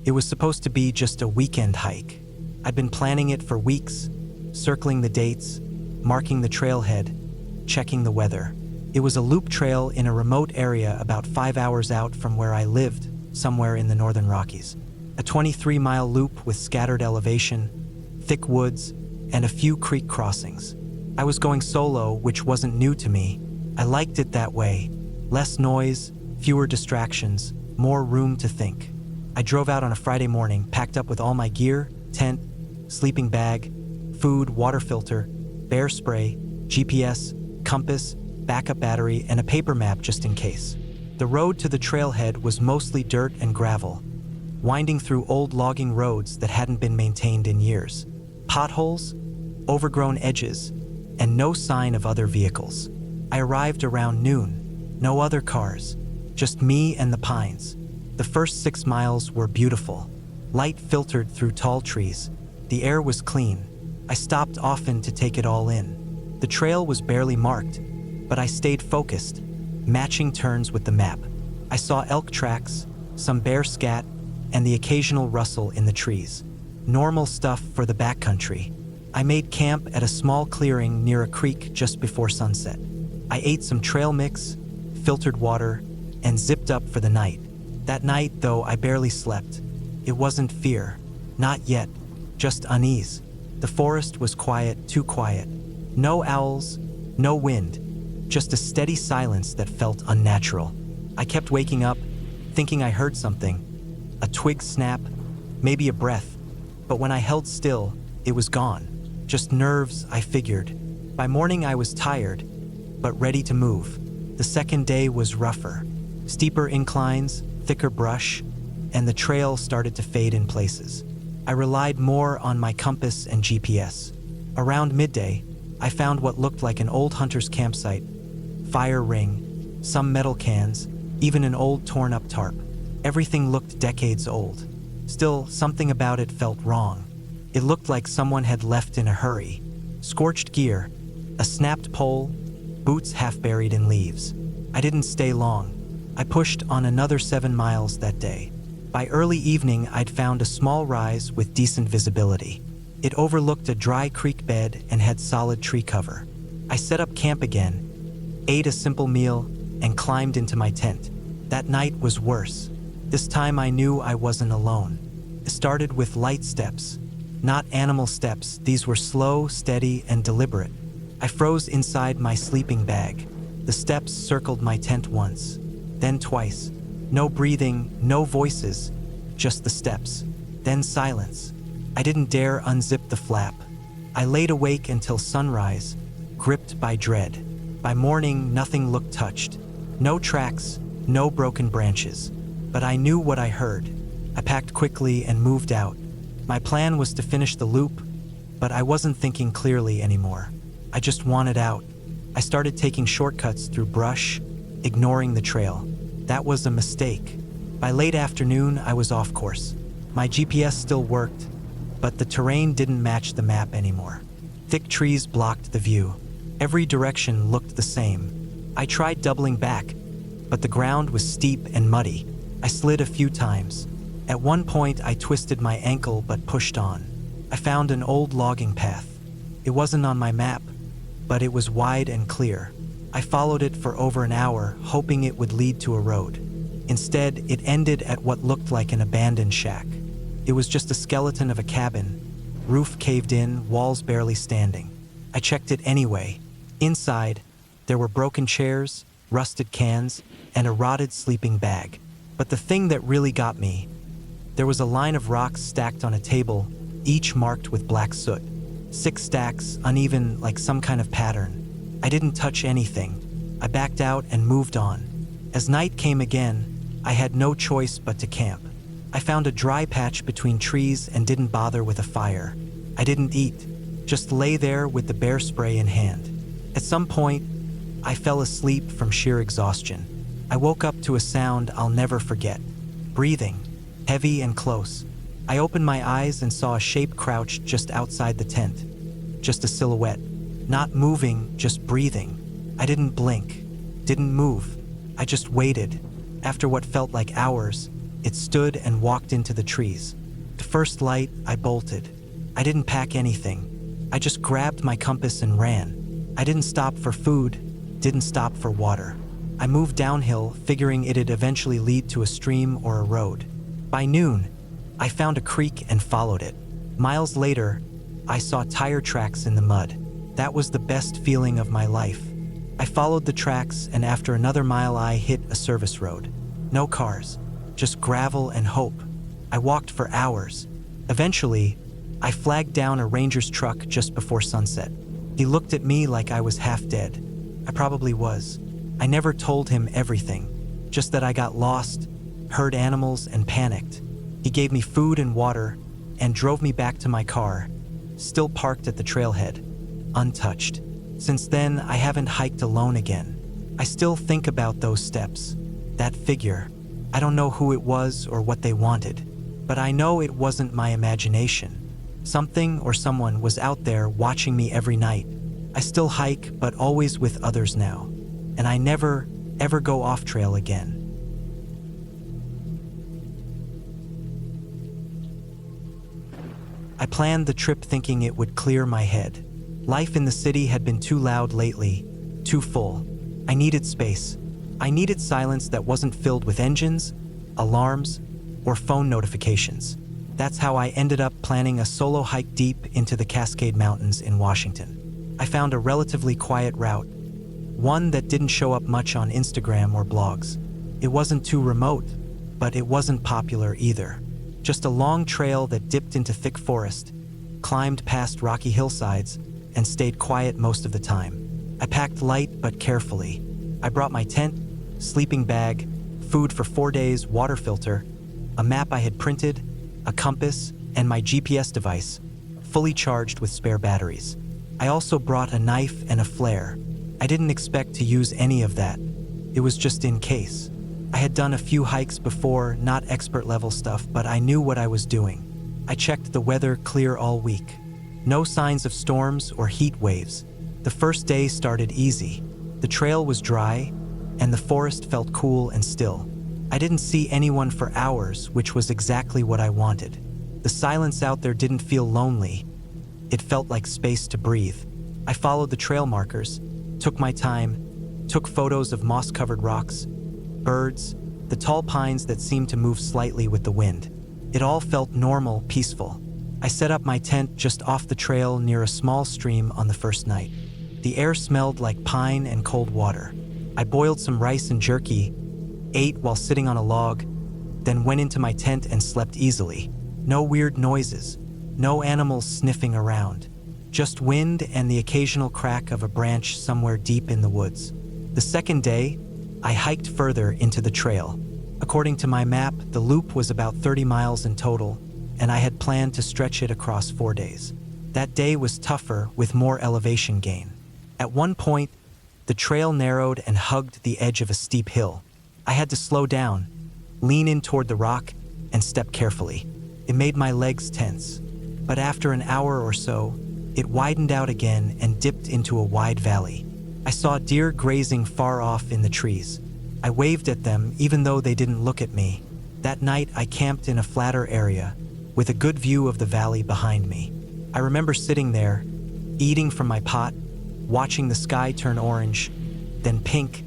It was supposed to be just a weekend hike. I'd been planning it for weeks, circling the dates, marking the trailhead, checking the weather. It was a loop trail in a remote area about 5 hours out from where I lived, somewhere in the northern Rockies. A 23-mile loop with scattered elevation, thick woods, and a few creek crossings. I was going solo, which wasn't new to me. I liked it that way. Less noise, fewer distractions, more room to think. I drove out on a Friday morning, packed up with all my gear, tent, sleeping bag, food, water filter, bear spray, GPS, compass, backup battery, and a paper map just in case. The road to the trailhead was mostly dirt and gravel, winding through old logging roads that hadn't been maintained in years. Potholes, overgrown edges, and no sign of other vehicles. I arrived around noon. No other cars, just me and the pines. The first 6 miles were beautiful. Light filtered through tall trees. The air was clean. I stopped often to take it all in. The trail was barely marked, but I stayed focused, matching turns with the map. I saw elk tracks, some bear scat, and the occasional rustle in the trees. Normal stuff for the backcountry. I made camp at a small clearing near a creek just before sunset. I ate some trail mix, filtered water, and zipped up for the night. That night, though, I barely slept. It wasn't fear. Not yet. Just unease. The forest was quiet, too quiet. No owls, no wind. Just a steady silence that felt unnatural. I kept waking up, thinking I heard something. A twig snap, maybe a breath. But when I held still, it was gone. Just nerves, I figured. By morning I was tired, but ready to move. The second day was rougher. Steeper inclines, thicker brush, and the trail started to fade in places. I relied more on my compass and GPS. Around midday, I found what looked like an old hunter's campsite. Fire ring, some metal cans, even an old torn-up tarp. Everything looked decades old. Still, something about it felt wrong. It looked like someone had left in a hurry. Scorched gear, a snapped pole, boots half buried in leaves. I didn't stay long. I pushed on another 7 miles that day. By early evening, I'd found a small rise with decent visibility. It overlooked a dry creek bed and had solid tree cover. I set up camp again, ate a simple meal, and climbed into my tent. That night was worse. This time I knew I wasn't alone. It started with light steps. Not animal steps, these were slow, steady, and deliberate. I froze inside my sleeping bag. The steps circled my tent once, then twice. No breathing, no voices, just the steps. Then silence. I didn't dare unzip the flap. I laid awake until sunrise, gripped by dread. By morning, nothing looked touched. No tracks, no broken branches. But I knew what I heard. I packed quickly and moved out. My plan was to finish the loop, but I wasn't thinking clearly anymore. I just wanted out. I started taking shortcuts through brush, ignoring the trail. That was a mistake. By late afternoon, I was off course. My GPS still worked, but the terrain didn't match the map anymore. Thick trees blocked the view. Every direction looked the same. I tried doubling back, but the ground was steep and muddy. I slid a few times. At one point, I twisted my ankle but pushed on. I found an old logging path. It wasn't on my map, but it was wide and clear. I followed it for over an hour, hoping it would lead to a road. Instead, it ended at what looked like an abandoned shack. It was just a skeleton of a cabin, roof caved in, walls barely standing. I checked it anyway. Inside, there were broken chairs, rusted cans, and a rotted sleeping bag. But the thing that really got me, there was a line of rocks stacked on a table, each marked with black soot. 6 stacks, uneven like some kind of pattern. I didn't touch anything. I backed out and moved on. As night came again, I had no choice but to camp. I found a dry patch between trees and didn't bother with a fire. I didn't eat, just lay there with the bear spray in hand. At some point, I fell asleep from sheer exhaustion. I woke up to a sound I'll never forget. Breathing, heavy and close. I opened my eyes and saw a shape crouched just outside the tent. Just a silhouette. Not moving, just breathing. I didn't blink, didn't move. I just waited. After what felt like hours, It stood and walked into the trees. The first light, I bolted. I didn't pack anything. I just grabbed my compass and ran. I didn't stop for food, didn't stop for water. I moved downhill, figuring it'd eventually lead to a stream or a road. By noon, I found a creek and followed it. Miles later, I saw tire tracks in the mud. That was the best feeling of my life. I followed the tracks, and after another mile I hit a service road. No cars, just gravel and hope. I walked for hours. Eventually, I flagged down a ranger's truck just before sunset. He looked at me like I was half dead. I probably was. I never told him everything, just that I got lost, heard animals, and panicked. He gave me food and water and drove me back to my car, still parked at the trailhead, untouched. Since then, I haven't hiked alone again. I still think about those steps, that figure. I don't know who it was or what they wanted, but I know it wasn't my imagination. Something or someone was out there watching me every night. I still hike, but always with others now, and I never, ever go off trail again. I planned the trip thinking it would clear my head. Life in the city had been too loud lately, too full. I needed space. I needed silence that wasn't filled with engines, alarms, or phone notifications. That's how I ended up planning a solo hike deep into the Cascade Mountains in Washington. I found a relatively quiet route, one that didn't show up much on Instagram or blogs. It wasn't too remote, but it wasn't popular either. Just a long trail that dipped into thick forest, climbed past rocky hillsides, and stayed quiet most of the time. I packed light but carefully. I brought my tent, sleeping bag, food for 4 days, water filter, a map I had printed, a compass, and my GPS device, fully charged with spare batteries. I also brought a knife and a flare. I didn't expect to use any of that. It was just in case. I had done a few hikes before, not expert level stuff, but I knew what I was doing. I checked the weather, clear all week. No signs of storms or heat waves. The first day started easy. The trail was dry, and the forest felt cool and still. I didn't see anyone for hours, which was exactly what I wanted. The silence out there didn't feel lonely. It felt like space to breathe. I followed the trail markers, took my time, took photos of moss-covered rocks, birds, the tall pines that seemed to move slightly with the wind. It all felt normal, peaceful. I set up my tent just off the trail near a small stream on the first night. The air smelled like pine and cold water. I boiled some rice and jerky, ate while sitting on a log, then went into my tent and slept easily. No weird noises, no animals sniffing around, just wind and the occasional crack of a branch somewhere deep in the woods. The second day, I hiked further into the trail. According to my map, the loop was about 30 miles in total, and I had planned to stretch it across 4 days. That day was tougher with more elevation gain. At one point, the trail narrowed and hugged the edge of a steep hill. I had to slow down, lean in toward the rock, and step carefully. It made my legs tense, but after an hour or so, it widened out again and dipped into a wide valley. I saw deer grazing far off in the trees. I waved at them even though they didn't look at me. That night, I camped in a flatter area, with a good view of the valley behind me. I remember sitting there, eating from my pot, watching the sky turn orange, then pink,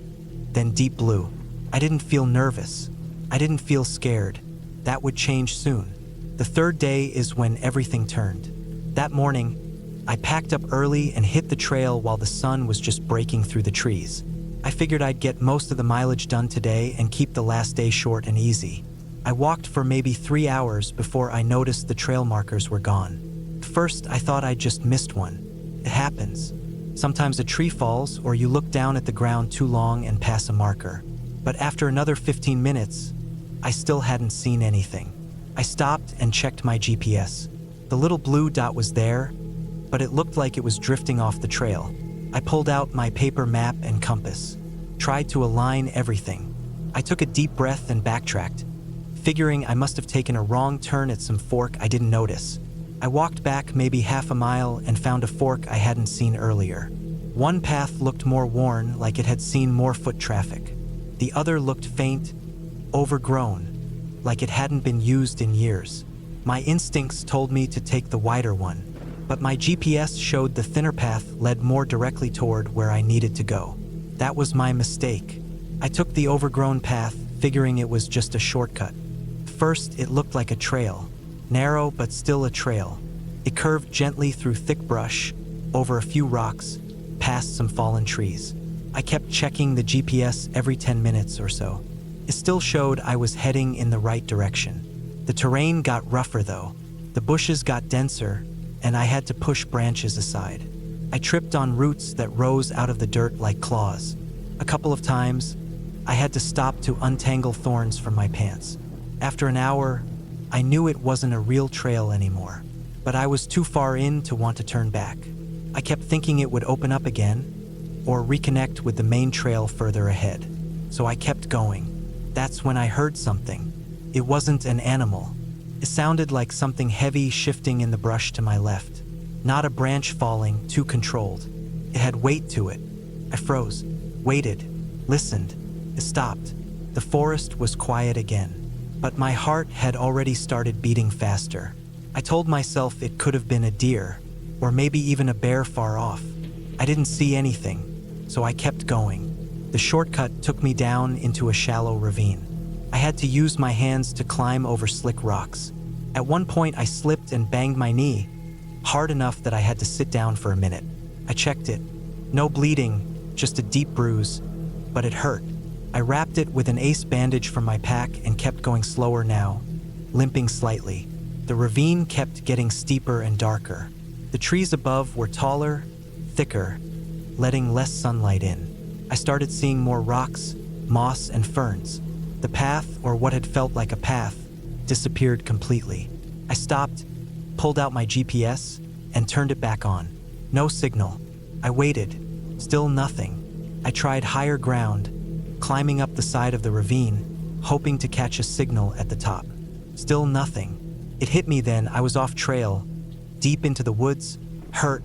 then deep blue. I didn't feel nervous. I didn't feel scared. That would change soon. The third day is when everything turned. That morning, I packed up early and hit the trail while the sun was just breaking through the trees. I figured I'd get most of the mileage done today and keep the last day short and easy. I walked for maybe 3 hours before I noticed the trail markers were gone. At first, I thought I'd just missed one. It happens. Sometimes a tree falls or you look down at the ground too long and pass a marker. But after another 15 minutes, I still hadn't seen anything. I stopped and checked my GPS. The little blue dot was there, but it looked like it was drifting off the trail. I pulled out my paper map and compass, tried to align everything. I took a deep breath and backtracked, figuring I must have taken a wrong turn at some fork I didn't notice. I walked back maybe half a mile and found a fork I hadn't seen earlier. One path looked more worn, like it had seen more foot traffic. The other looked faint, overgrown, like it hadn't been used in years. My instincts told me to take the wider one, but my GPS showed the thinner path led more directly toward where I needed to go. That was my mistake. I took the overgrown path, figuring it was just a shortcut. First, it looked like a trail, narrow but still a trail. It curved gently through thick brush, over a few rocks, past some fallen trees. I kept checking the GPS every 10 minutes or so. It still showed I was heading in the right direction. The terrain got rougher though. The bushes got denser, and I had to push branches aside. I tripped on roots that rose out of the dirt like claws. A couple of times, I had to stop to untangle thorns from my pants. After an hour, I knew it wasn't a real trail anymore, but I was too far in to want to turn back. I kept thinking it would open up again, or reconnect with the main trail further ahead. So I kept going. That's when I heard something. It wasn't an animal. It sounded like something heavy shifting in the brush to my left. Not a branch falling, too controlled. It had weight to it. I froze, waited, listened. It stopped. The forest was quiet again, but my heart had already started beating faster. I told myself it could have been a deer, or maybe even a bear far off. I didn't see anything, so I kept going. The shortcut took me down into a shallow ravine. I had to use my hands to climb over slick rocks. At one point, I slipped and banged my knee, hard enough that I had to sit down for a minute. I checked it. No bleeding, just a deep bruise, but it hurt. I wrapped it with an ace bandage from my pack and kept going slower now, limping slightly. The ravine kept getting steeper and darker. The trees above were taller, thicker, letting less sunlight in. I started seeing more rocks, moss, and ferns. The path, or what had felt like a path, disappeared completely. I stopped, pulled out my GPS, and turned it back on. No signal. I waited. Still nothing. I tried higher ground, climbing up the side of the ravine, hoping to catch a signal at the top. Still nothing. It hit me then. I was off trail, deep into the woods, hurt,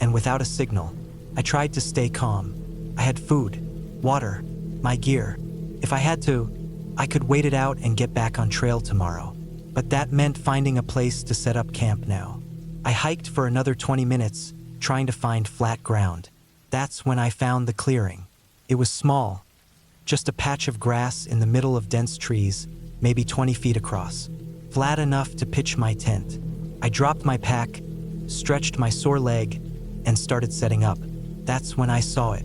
and without a signal. I tried to stay calm. I had food, water, my gear. If I had to, I could wait it out and get back on trail tomorrow. But that meant finding a place to set up camp now. I hiked for another 20 minutes, trying to find flat ground. That's when I found the clearing. It was small, just a patch of grass in the middle of dense trees, maybe 20 feet across. Flat enough to pitch my tent. I dropped my pack, stretched my sore leg, and started setting up. That's when I saw it.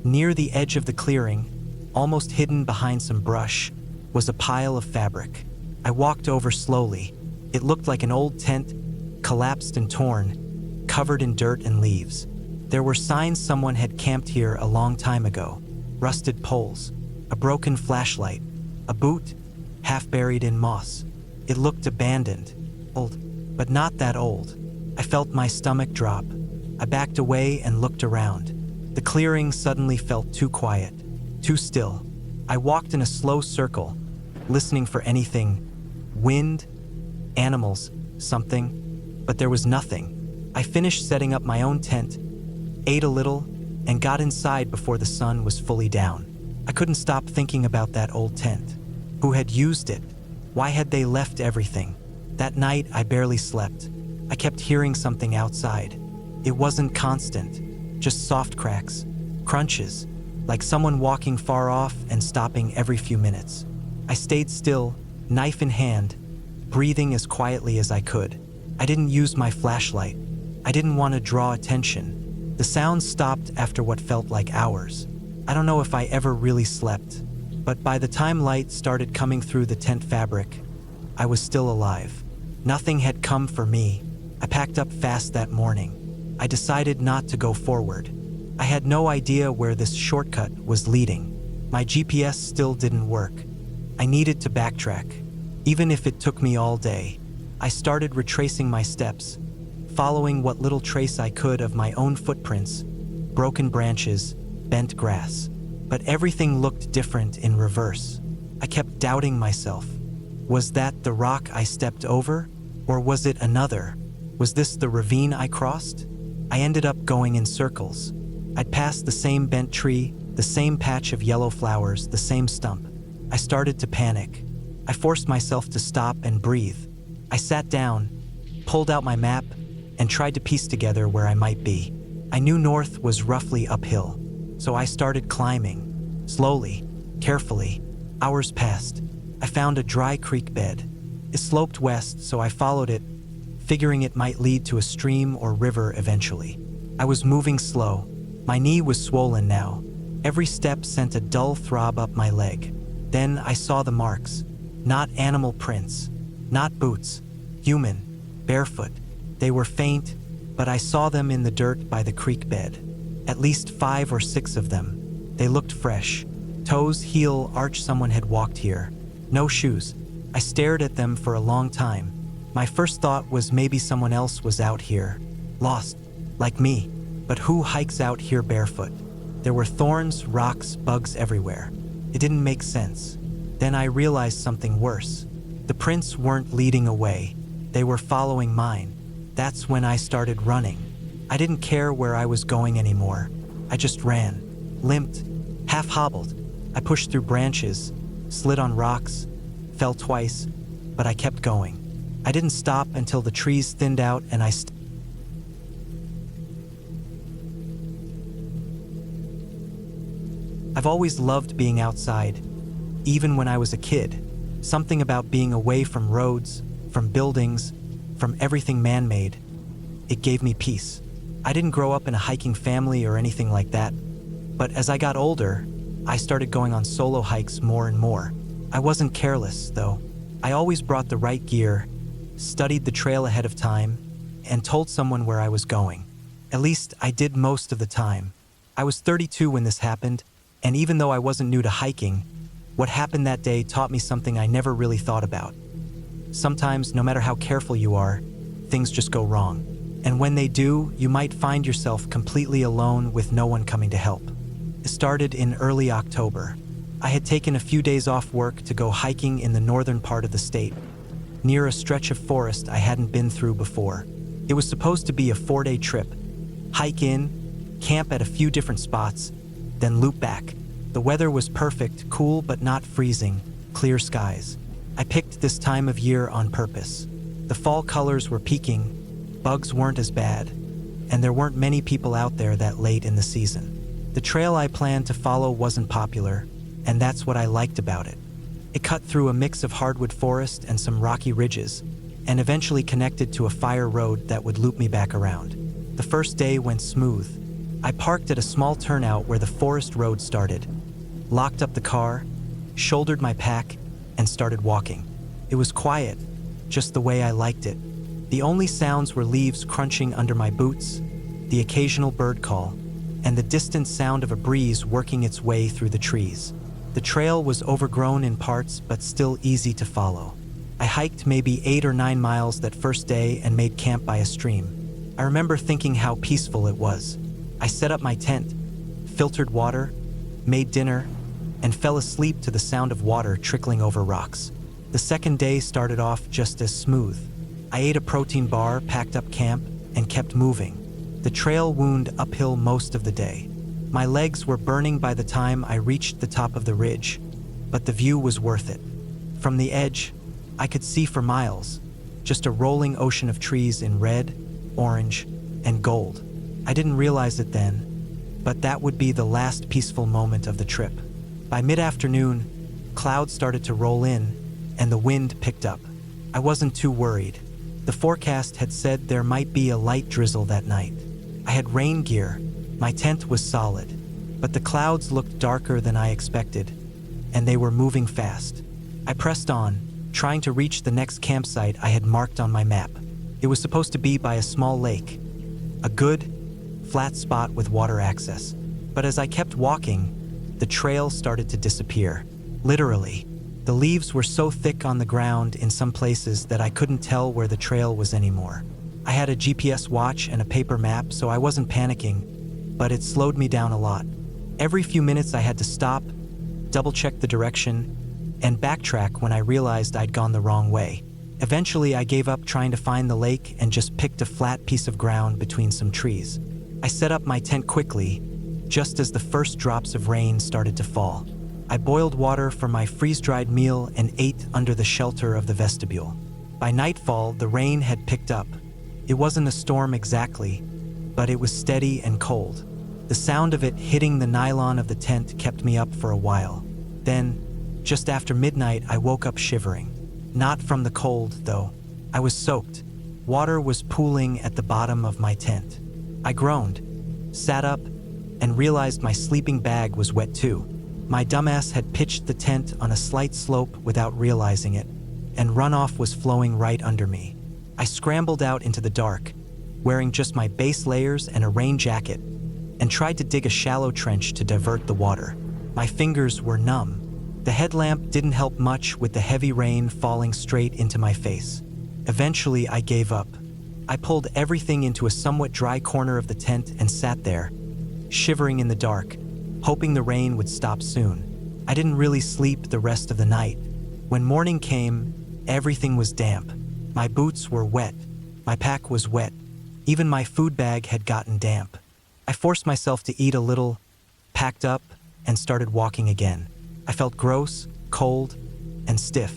Near the edge of the clearing, almost hidden behind some brush, was a pile of fabric. I walked over slowly. It looked like an old tent, collapsed and torn, covered in dirt and leaves. There were signs someone had camped here a long time ago. Rusted poles, a broken flashlight, a boot, half buried in moss. It looked abandoned, old, but not that old. I felt my stomach drop. I backed away and looked around. The clearing suddenly felt too quiet, too still. I walked in a slow circle, listening for anything, wind, animals, something, but there was nothing. I finished setting up my own tent, ate a little, and got inside before the sun was fully down. I couldn't stop thinking about that old tent. Who had used it? Why had they left everything? That night, I barely slept. I kept hearing something outside. It wasn't constant, just soft cracks, crunches, like someone walking far off and stopping every few minutes. I stayed still, knife in hand, breathing as quietly as I could. I didn't use my flashlight. I didn't want to draw attention. The sound stopped after what felt like hours. I don't know if I ever really slept, but by the time light started coming through the tent fabric, I was still alive. Nothing had come for me. I packed up fast that morning. I decided not to go forward. I had no idea where this shortcut was leading. My GPS still didn't work. I needed to backtrack, even if it took me all day. I started retracing my steps, following what little trace I could of my own footprints, broken branches, bent grass. But everything looked different in reverse. I kept doubting myself. Was that the rock I stepped over? Or was it another? Was this the ravine I crossed? I ended up going in circles. I'd passed the same bent tree, the same patch of yellow flowers, the same stump. I started to panic. I forced myself to stop and breathe. I sat down, pulled out my map, and tried to piece together where I might be. I knew north was roughly uphill, so I started climbing. Slowly, carefully. Hours passed. I found a dry creek bed. It sloped west, so I followed it, figuring it might lead to a stream or river eventually. I was moving slow. My knee was swollen now. Every step sent a dull throb up my leg. Then I saw the marks. Not animal prints, not boots. Human, barefoot. They were faint, but I saw them in the dirt by the creek bed. At least 5 or 6 of them. They looked fresh. Toes, heel, arch, someone had walked here. No shoes. I stared at them for a long time. My first thought was maybe someone else was out here. Lost, like me. But who hikes out here barefoot? There were thorns, rocks, bugs everywhere. It didn't make sense. Then I realized something worse. The prints weren't leading away. They were following mine. That's when I started running. I didn't care where I was going anymore. I just ran, limped, half hobbled. I pushed through branches, slid on rocks, fell twice, but I kept going. I didn't stop until the trees thinned out and I've always loved being outside, even when I was a kid. Something about being away from roads, from buildings, from everything man-made. It gave me peace. I didn't grow up in a hiking family or anything like that, but as I got older, I started going on solo hikes more and more. I wasn't careless, though. I always brought the right gear, studied the trail ahead of time, and told someone where I was going. At least I did most of the time. I was 32 when this happened, and even though I wasn't new to hiking, what happened that day taught me something I never really thought about. Sometimes, no matter how careful you are, things just go wrong. And when they do, you might find yourself completely alone with no one coming to help. It started in early October. I had taken a few days off work to go hiking in the northern part of the state, near a stretch of forest I hadn't been through before. It was supposed to be a 4-day trip. Hike in, camp at a few different spots, then loop back. The weather was perfect, cool but not freezing, clear skies. I picked this time of year on purpose. The fall colors were peaking, bugs weren't as bad, and there weren't many people out there that late in the season. The trail I planned to follow wasn't popular, and that's what I liked about it. It cut through a mix of hardwood forest and some rocky ridges, and eventually connected to a fire road that would loop me back around. The first day went smooth. I parked at a small turnout where the forest road started, locked up the car, shouldered my pack, and started walking. It was quiet, just the way I liked it. The only sounds were leaves crunching under my boots, the occasional bird call, and the distant sound of a breeze working its way through the trees. The trail was overgrown in parts, but still easy to follow. I hiked maybe 8 or 9 miles that first day and made camp by a stream. I remember thinking how peaceful it was. I set up my tent, filtered water, made dinner, and fell asleep to the sound of water trickling over rocks. The second day started off just as smooth. I ate a protein bar, packed up camp, and kept moving. The trail wound uphill most of the day. My legs were burning by the time I reached the top of the ridge, but the view was worth it. From the edge, I could see for miles, just a rolling ocean of trees in red, orange, and gold. I didn't realize it then, but that would be the last peaceful moment of the trip. By mid-afternoon, clouds started to roll in, and the wind picked up. I wasn't too worried. The forecast had said there might be a light drizzle that night. I had rain gear. My tent was solid, but the clouds looked darker than I expected, and they were moving fast. I pressed on, trying to reach the next campsite I had marked on my map. It was supposed to be by a small lake, a good, flat spot with water access. But as I kept walking, the trail started to disappear. Literally. The leaves were so thick on the ground in some places that I couldn't tell where the trail was anymore. I had a GPS watch and a paper map, so I wasn't panicking, but it slowed me down a lot. Every few minutes I had to stop, double-check the direction, and backtrack when I realized I'd gone the wrong way. Eventually, I gave up trying to find the lake and just picked a flat piece of ground between some trees. I set up my tent quickly, just as the first drops of rain started to fall. I boiled water for my freeze-dried meal and ate under the shelter of the vestibule. By nightfall, the rain had picked up. It wasn't a storm exactly, but it was steady and cold. The sound of it hitting the nylon of the tent kept me up for a while. Then, just after midnight, I woke up shivering. Not from the cold, though. I was soaked. Water was pooling at the bottom of my tent. I groaned, sat up, and realized my sleeping bag was wet too. My dumbass had pitched the tent on a slight slope without realizing it, and runoff was flowing right under me. I scrambled out into the dark, wearing just my base layers and a rain jacket, and tried to dig a shallow trench to divert the water. My fingers were numb. The headlamp didn't help much with the heavy rain falling straight into my face. Eventually, I gave up. I pulled everything into a somewhat dry corner of the tent and sat there, shivering in the dark, hoping the rain would stop soon. I didn't really sleep the rest of the night. When morning came, everything was damp. My boots were wet. My pack was wet. Even my food bag had gotten damp. I forced myself to eat a little, packed up, and started walking again. I felt gross, cold, and stiff.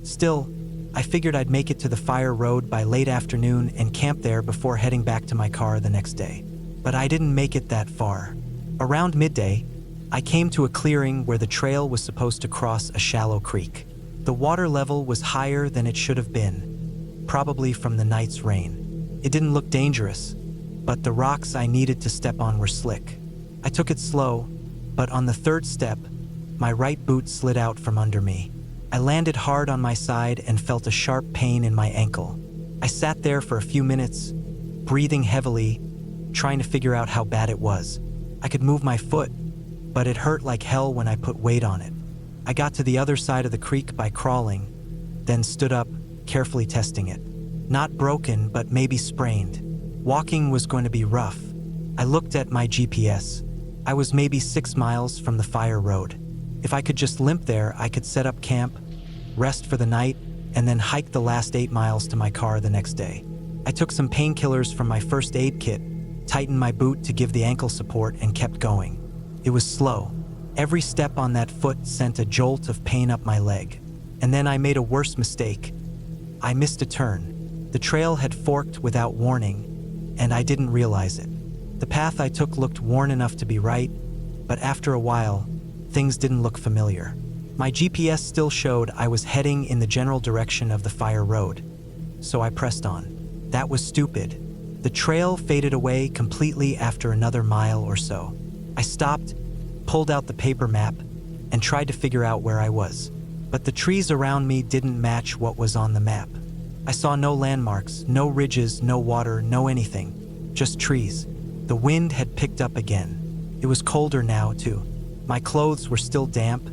Still, I figured I'd make it to the fire road by late afternoon and camp there before heading back to my car the next day. But I didn't make it that far. Around midday, I came to a clearing where the trail was supposed to cross a shallow creek. The water level was higher than it should have been, probably from the night's rain. It didn't look dangerous, but the rocks I needed to step on were slick. I took it slow, but on the third step, my right boot slid out from under me. I landed hard on my side and felt a sharp pain in my ankle. I sat there for a few minutes, breathing heavily, trying to figure out how bad it was. I could move my foot, but it hurt like hell when I put weight on it. I got to the other side of the creek by crawling, then stood up, carefully testing it. Not broken, but maybe sprained. Walking was going to be rough. I looked at my GPS. I was maybe 6 miles from the fire road. If I could just limp there, I could set up camp, rest for the night, and then hike the last 8 miles to my car the next day. I took some painkillers from my first aid kit, tightened my boot to give the ankle support, and kept going. It was slow. Every step on that foot sent a jolt of pain up my leg. And then I made a worse mistake. I missed a turn. The trail had forked without warning, and I didn't realize it. The path I took looked worn enough to be right, but after a while, things didn't look familiar. My GPS still showed I was heading in the general direction of the fire road, so I pressed on. That was stupid. The trail faded away completely after another mile or so. I stopped, pulled out the paper map, and tried to figure out where I was. But the trees around me didn't match what was on the map. I saw no landmarks, no ridges, no water, no anything. Just trees. The wind had picked up again. It was colder now, too. My clothes were still damp,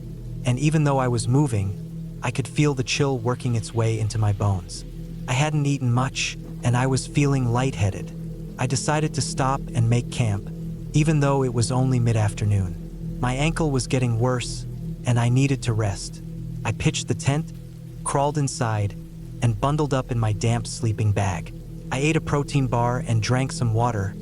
and even though I was moving, I could feel the chill working its way into my bones. I hadn't eaten much, and I was feeling lightheaded. I decided to stop and make camp, even though it was only mid-afternoon. My ankle was getting worse, and I needed to rest. I pitched the tent, crawled inside, and bundled up in my damp sleeping bag. I ate a protein bar and drank some water,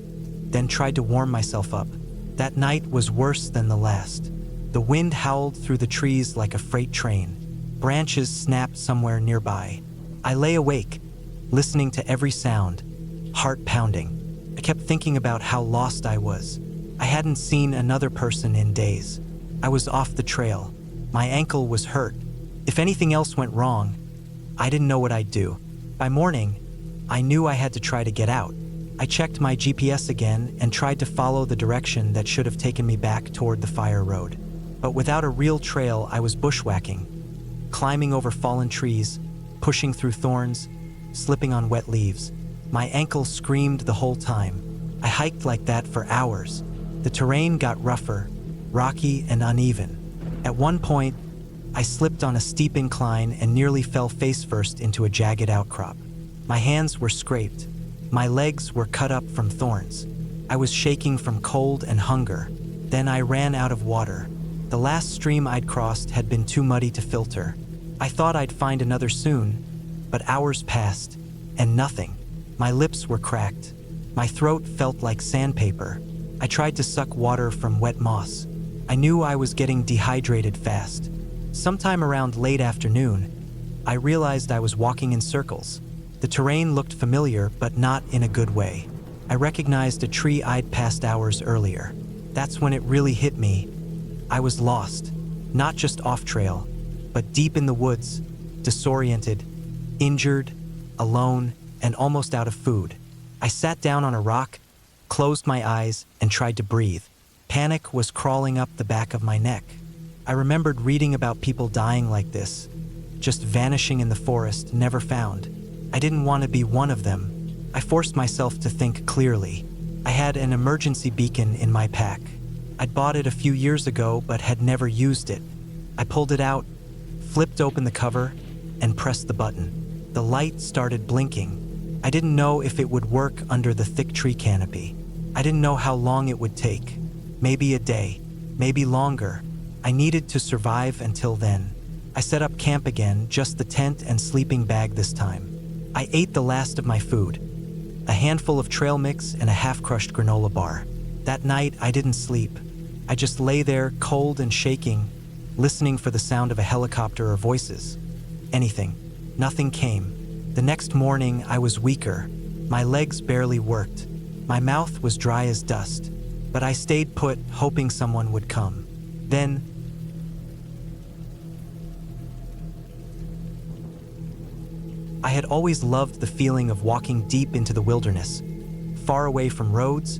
then tried to warm myself up. That night was worse than the last. The wind howled through the trees like a freight train. Branches snapped somewhere nearby. I lay awake, listening to every sound, heart pounding. I kept thinking about how lost I was. I hadn't seen another person in days. I was off the trail. My ankle was hurt. If anything else went wrong, I didn't know what I'd do. By morning, I knew I had to try to get out. I checked my GPS again and tried to follow the direction that should have taken me back toward the fire road. But without a real trail, I was bushwhacking, climbing over fallen trees, pushing through thorns, slipping on wet leaves. My ankle screamed the whole time. I hiked like that for hours. The terrain got rougher, rocky, and uneven. At one point, I slipped on a steep incline and nearly fell face first into a jagged outcrop. My hands were scraped. My legs were cut up from thorns. I was shaking from cold and hunger. Then I ran out of water. The last stream I'd crossed had been too muddy to filter. I thought I'd find another soon, but hours passed, and nothing. My lips were cracked. My throat felt like sandpaper. I tried to suck water from wet moss, I knew I was getting dehydrated fast. Sometime around late afternoon, I realized I was walking in circles. The terrain looked familiar, but not in a good way. I recognized a tree I'd passed hours earlier. That's when it really hit me. I was lost, not just off trail, but deep in the woods, disoriented, injured, alone, and almost out of food. I sat down on a rock, closed my eyes, and tried to breathe. Panic was crawling up the back of my neck. I remembered reading about people dying like this, just vanishing in the forest, never found. I didn't want to be one of them. I forced myself to think clearly. I had an emergency beacon in my pack. I'd bought it a few years ago, but had never used it. I pulled it out, flipped open the cover, and pressed the button. The light started blinking. I didn't know if it would work under the thick tree canopy. I didn't know how long it would take. Maybe a day, maybe longer. I needed to survive until then. I set up camp again, just the tent and sleeping bag this time. I ate the last of my food, a handful of trail mix and a half-crushed granola bar. That night, I didn't sleep. I just lay there, cold and shaking, listening for the sound of a helicopter or voices. Anything. Nothing came. The next morning, I was weaker. My legs barely worked. My mouth was dry as dust. But I stayed put, hoping someone would come. Then, I had always loved the feeling of walking deep into the wilderness, far away from roads,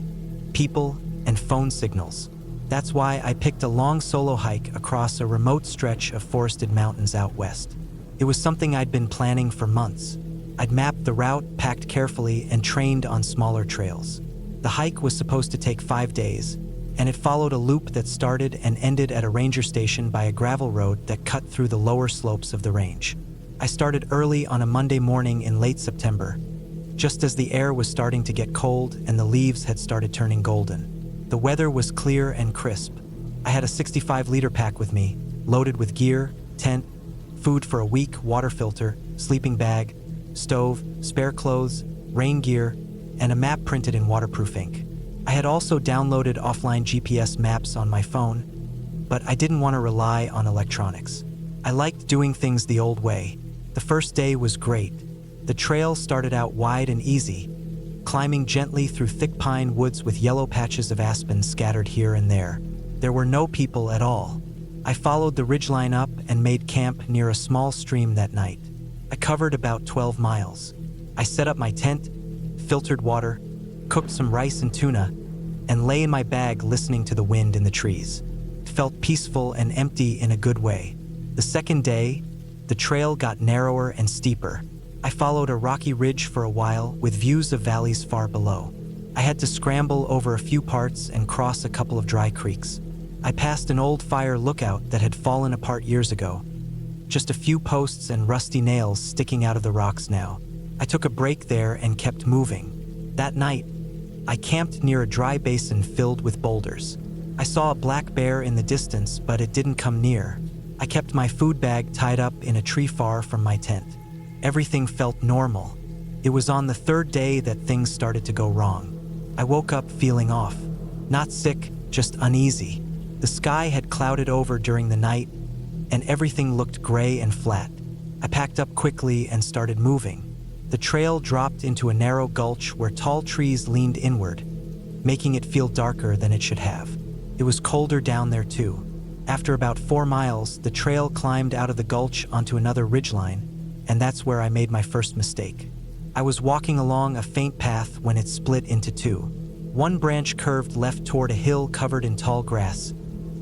people, and phone signals. That's why I picked a long solo hike across a remote stretch of forested mountains out west. It was something I'd been planning for months. I'd mapped the route, packed carefully, and trained on smaller trails. The hike was supposed to take 5 days, and it followed a loop that started and ended at a ranger station by a gravel road that cut through the lower slopes of the range. I started early on a Monday morning in late September, just as the air was starting to get cold and the leaves had started turning golden. The weather was clear and crisp. I had a 65-liter pack with me, loaded with gear, tent, food for a week, water filter, sleeping bag, stove, spare clothes, rain gear, and a map printed in waterproof ink. I had also downloaded offline GPS maps on my phone, but I didn't want to rely on electronics. I liked doing things the old way. The first day was great. The trail started out wide and easy, climbing gently through thick pine woods with yellow patches of aspen scattered here and there. There were no people at all. I followed the ridgeline up and made camp near a small stream that night. I covered about 12 miles. I set up my tent, filtered water, cooked some rice and tuna, and lay in my bag listening to the wind in the trees. It felt peaceful and empty in a good way. The second day, the trail got narrower and steeper. I followed a rocky ridge for a while with views of valleys far below. I had to scramble over a few parts and cross a couple of dry creeks. I passed an old fire lookout that had fallen apart years ago. Just a few posts and rusty nails sticking out of the rocks now. I took a break there and kept moving. That night, I camped near a dry basin filled with boulders. I saw a black bear in the distance, but it didn't come near. I kept my food bag tied up in a tree far from my tent. Everything felt normal. It was on the third day that things started to go wrong. I woke up feeling off. Not sick, just uneasy. The sky had clouded over during the night, and everything looked gray and flat. I packed up quickly and started moving. The trail dropped into a narrow gulch where tall trees leaned inward, making it feel darker than it should have. It was colder down there too. After about 4 miles, the trail climbed out of the gulch onto another ridgeline, and that's where I made my first mistake. I was walking along a faint path when it split into two. One branch curved left toward a hill covered in tall grass.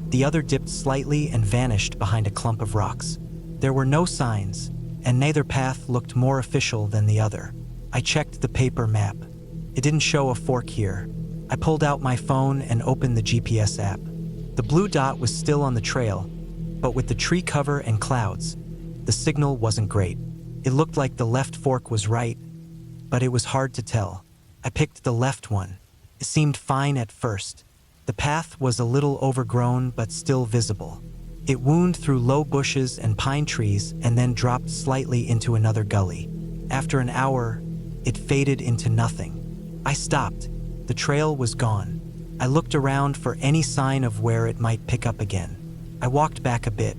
The other dipped slightly and vanished behind a clump of rocks. There were no signs, and neither path looked more official than the other. I checked the paper map. It didn't show a fork here. I pulled out my phone and opened the GPS app. The blue dot was still on the trail, but with the tree cover and clouds, the signal wasn't great. It looked like the left fork was right, but it was hard to tell. I picked the left one. It seemed fine at first. The path was a little overgrown but still visible. It wound through low bushes and pine trees and then dropped slightly into another gully. After an hour, it faded into nothing. I stopped. The trail was gone. I looked around for any sign of where it might pick up again. I walked back a bit.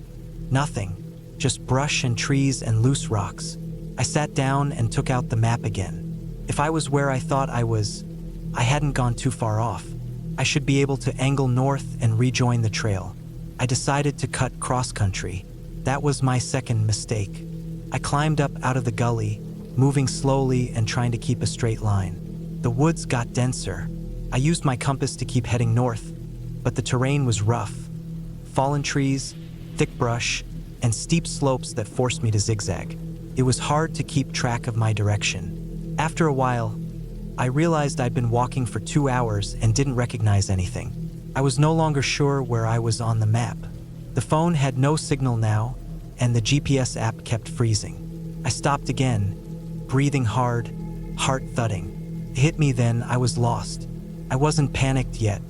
Nothing, just brush and trees and loose rocks. I sat down and took out the map again. If I was where I thought I was, I hadn't gone too far off. I should be able to angle north and rejoin the trail. I decided to cut cross-country. That was my second mistake. I climbed up out of the gully, moving slowly and trying to keep a straight line. The woods got denser. I used my compass to keep heading north, but the terrain was rough. Fallen trees, thick brush, and steep slopes that forced me to zigzag. It was hard to keep track of my direction. After a while, I realized I'd been walking for 2 hours and didn't recognize anything. I was no longer sure where I was on the map. The phone had no signal now, and the GPS app kept freezing. I stopped again, breathing hard, heart thudding. It hit me then I was lost. I wasn't panicked yet.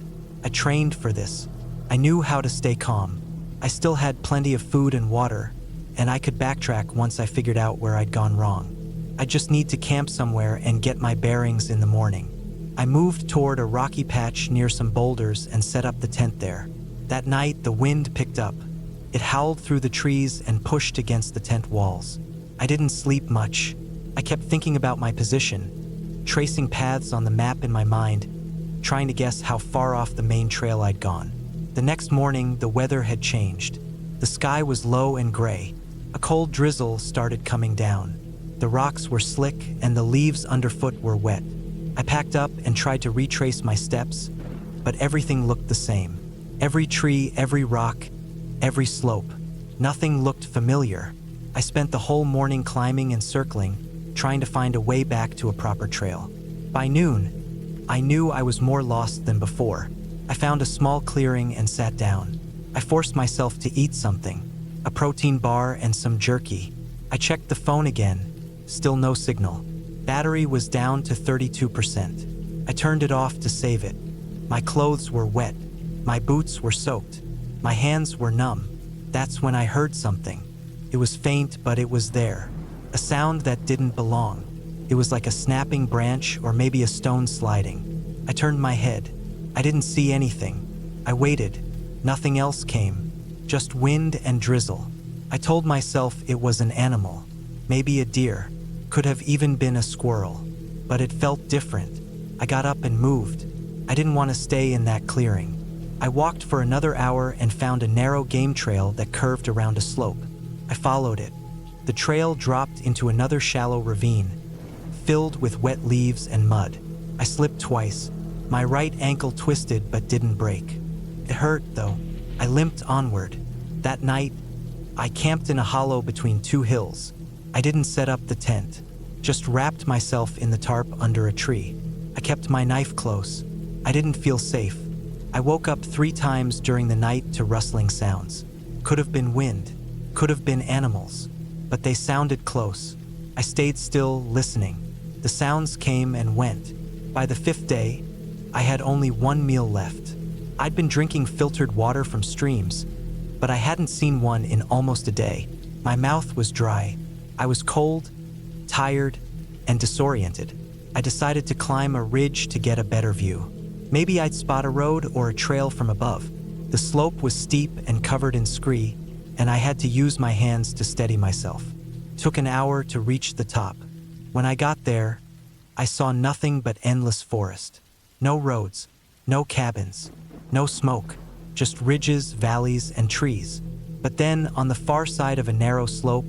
I trained for this. I knew how to stay calm. I still had plenty of food and water, and I could backtrack once I figured out where I'd gone wrong. I just need to camp somewhere and get my bearings in the morning. I moved toward a rocky patch near some boulders and set up the tent there. That night, the wind picked up. It howled through the trees and pushed against the tent walls. I didn't sleep much. I kept thinking about my position, tracing paths on the map in my mind, trying to guess how far off the main trail I'd gone. The next morning, the weather had changed. The sky was low and gray. A cold drizzle started coming down. The rocks were slick and the leaves underfoot were wet. I packed up and tried to retrace my steps, but everything looked the same. Every tree, every rock, every slope. Nothing looked familiar. I spent the whole morning climbing and circling, trying to find a way back to a proper trail. By noon, I knew I was more lost than before. I found a small clearing and sat down. I forced myself to eat something, a protein bar and some jerky. I checked the phone again. Still no signal. Battery was down to 32%. I turned it off to save it. My clothes were wet. My boots were soaked. My hands were numb. That's when I heard something. It was faint, but it was there. A sound that didn't belong. It was like a snapping branch or maybe a stone sliding. I turned my head. I didn't see anything. I waited. Nothing else came. Just wind and drizzle. I told myself it was an animal. Maybe a deer. Could have even been a squirrel. But it felt different. I got up and moved. I didn't want to stay in that clearing. I walked for another hour and found a narrow game trail that curved around a slope. I followed it. The trail dropped into another shallow ravine, filled with wet leaves and mud. I slipped twice. My right ankle twisted but didn't break. It hurt, though. I limped onward. That night, I camped in a hollow between 2 hills. I didn't set up the tent, just wrapped myself in the tarp under a tree. I kept my knife close. I didn't feel safe. I woke up 3 times during the night to rustling sounds. Could have been wind, could have been animals, but they sounded close. I stayed still, listening. The sounds came and went. By the 5th day, I had only 1 meal left. I'd been drinking filtered water from streams, but I hadn't seen one in almost a day. My mouth was dry. I was cold, tired, and disoriented. I decided to climb a ridge to get a better view. Maybe I'd spot a road or a trail from above. The slope was steep and covered in scree, and I had to use my hands to steady myself. It took an hour to reach the top. When I got there, I saw nothing but endless forest. No roads, no cabins, no smoke, just ridges, valleys, and trees. But then, on the far side of a narrow slope,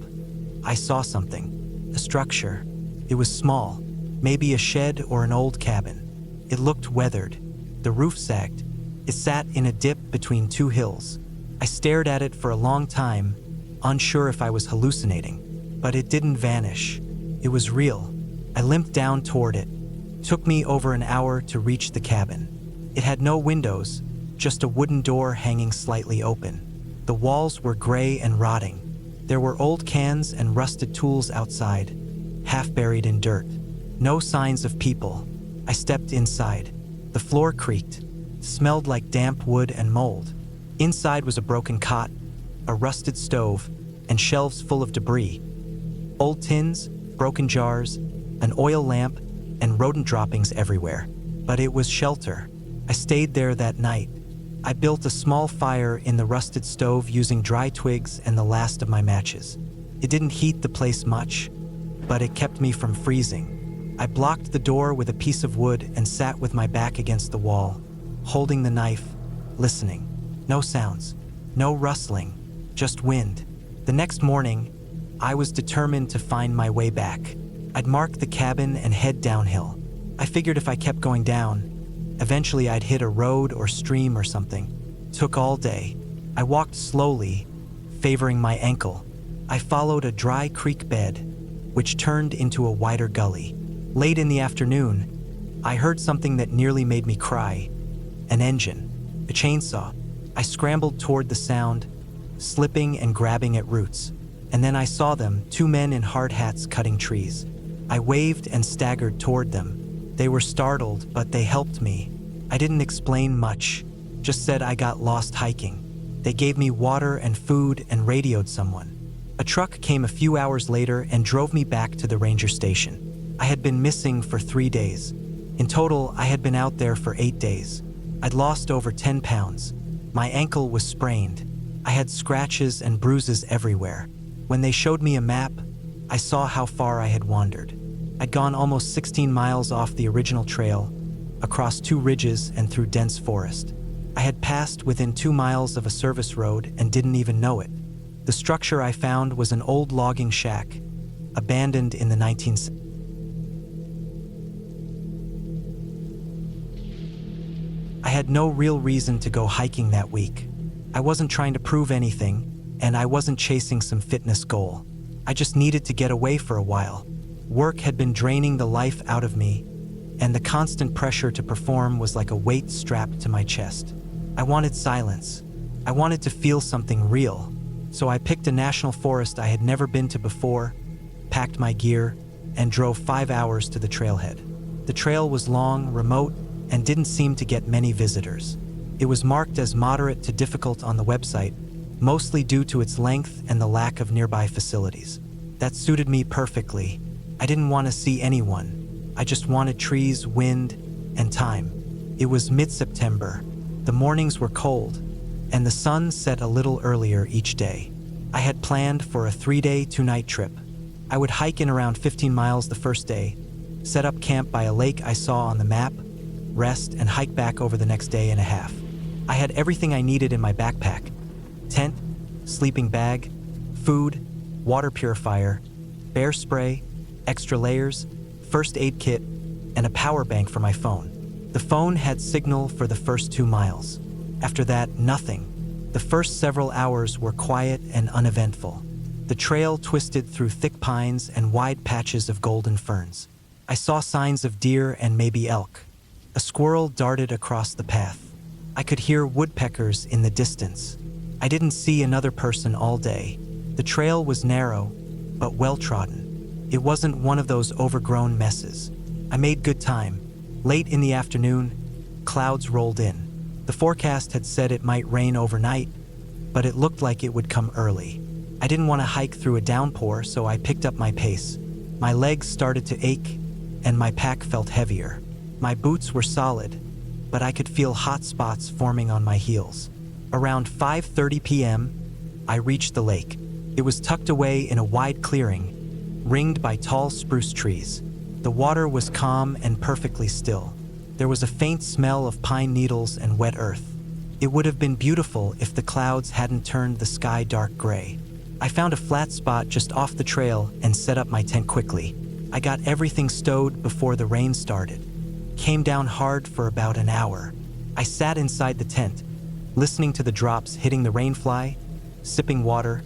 I saw something, a structure. It was small, maybe a shed or an old cabin. It looked weathered. The roof sagged. It sat in a dip between 2 hills. I stared at it for a long time, unsure if I was hallucinating. But it didn't vanish. It was real. I limped down toward it. It took me over an hour to reach the cabin. It had no windows, just a wooden door hanging slightly open. The walls were gray and rotting. There were old cans and rusted tools outside, half buried in dirt. No signs of people. I stepped inside. The floor creaked, smelled like damp wood and mold. Inside was a broken cot, a rusted stove, and shelves full of debris. Old tins, broken jars, an oil lamp, and rodent droppings everywhere. But it was shelter. I stayed there that night. I built a small fire in the rusted stove using dry twigs and the last of my matches. It didn't heat the place much, but it kept me from freezing. I blocked the door with a piece of wood and sat with my back against the wall, holding the knife, listening. No sounds, no rustling, just wind. The next morning, I was determined to find my way back. I'd mark the cabin and head downhill. I figured if I kept going down, eventually I'd hit a road or stream or something. Took all day. I walked slowly, favoring my ankle. I followed a dry creek bed, which turned into a wider gully. Late in the afternoon, I heard something that nearly made me cry. An engine, a chainsaw. I scrambled toward the sound, slipping and grabbing at roots. And then I saw them, two men in hard hats cutting trees. I waved and staggered toward them. They were startled, but they helped me. I didn't explain much, just said I got lost hiking. They gave me water and food and radioed someone. A truck came a few hours later and drove me back to the ranger station. I had been missing for 3 days. In total, I had been out there for 8 days. I'd lost over 10 pounds. My ankle was sprained. I had scratches and bruises everywhere. When they showed me a map, I saw how far I had wandered. I'd gone almost 16 miles off the original trail, across 2 ridges and through dense forest. I had passed within 2 miles of a service road and didn't even know it. The structure I found was an old logging shack, abandoned in the 1970s. I had no real reason to go hiking that week. I wasn't trying to prove anything, and I wasn't chasing some fitness goal. I just needed to get away for a while. Work had been draining the life out of me, and the constant pressure to perform was like a weight strapped to my chest. I wanted silence. I wanted to feel something real. So I picked a national forest I had never been to before, packed my gear, and drove 5 hours to the trailhead. The trail was long, remote, and didn't seem to get many visitors. It was marked as moderate to difficult on the website, mostly due to its length and the lack of nearby facilities. That suited me perfectly. I didn't want to see anyone. I just wanted trees, wind, and time. It was mid-September. The mornings were cold, and the sun set a little earlier each day. I had planned for a 3-day, 2-night trip. I would hike in around 15 miles the first day, set up camp by a lake I saw on the map, rest, and hike back over the next day and a half. I had everything I needed in my backpack: tent, sleeping bag, food, water purifier, bear spray, extra layers, first aid kit, and a power bank for my phone. The phone had signal for the first 2 miles. After that, nothing. The first several hours were quiet and uneventful. The trail twisted through thick pines and wide patches of golden ferns. I saw signs of deer and maybe elk. A squirrel darted across the path. I could hear woodpeckers in the distance. I didn't see another person all day. The trail was narrow, but well-trodden. It wasn't one of those overgrown messes. I made good time. Late in the afternoon, clouds rolled in. The forecast had said it might rain overnight, but it looked like it would come early. I didn't want to hike through a downpour, so I picked up my pace. My legs started to ache, and my pack felt heavier. My boots were solid, but I could feel hot spots forming on my heels. Around 5:30 p.m., I reached the lake. It was tucked away in a wide clearing, ringed by tall spruce trees. The water was calm and perfectly still. There was a faint smell of pine needles and wet earth. It would have been beautiful if the clouds hadn't turned the sky dark gray. I found a flat spot just off the trail and set up my tent quickly. I got everything stowed before the rain started. Came down hard for about an hour. I sat inside the tent, listening to the drops hitting the rainfly, sipping water,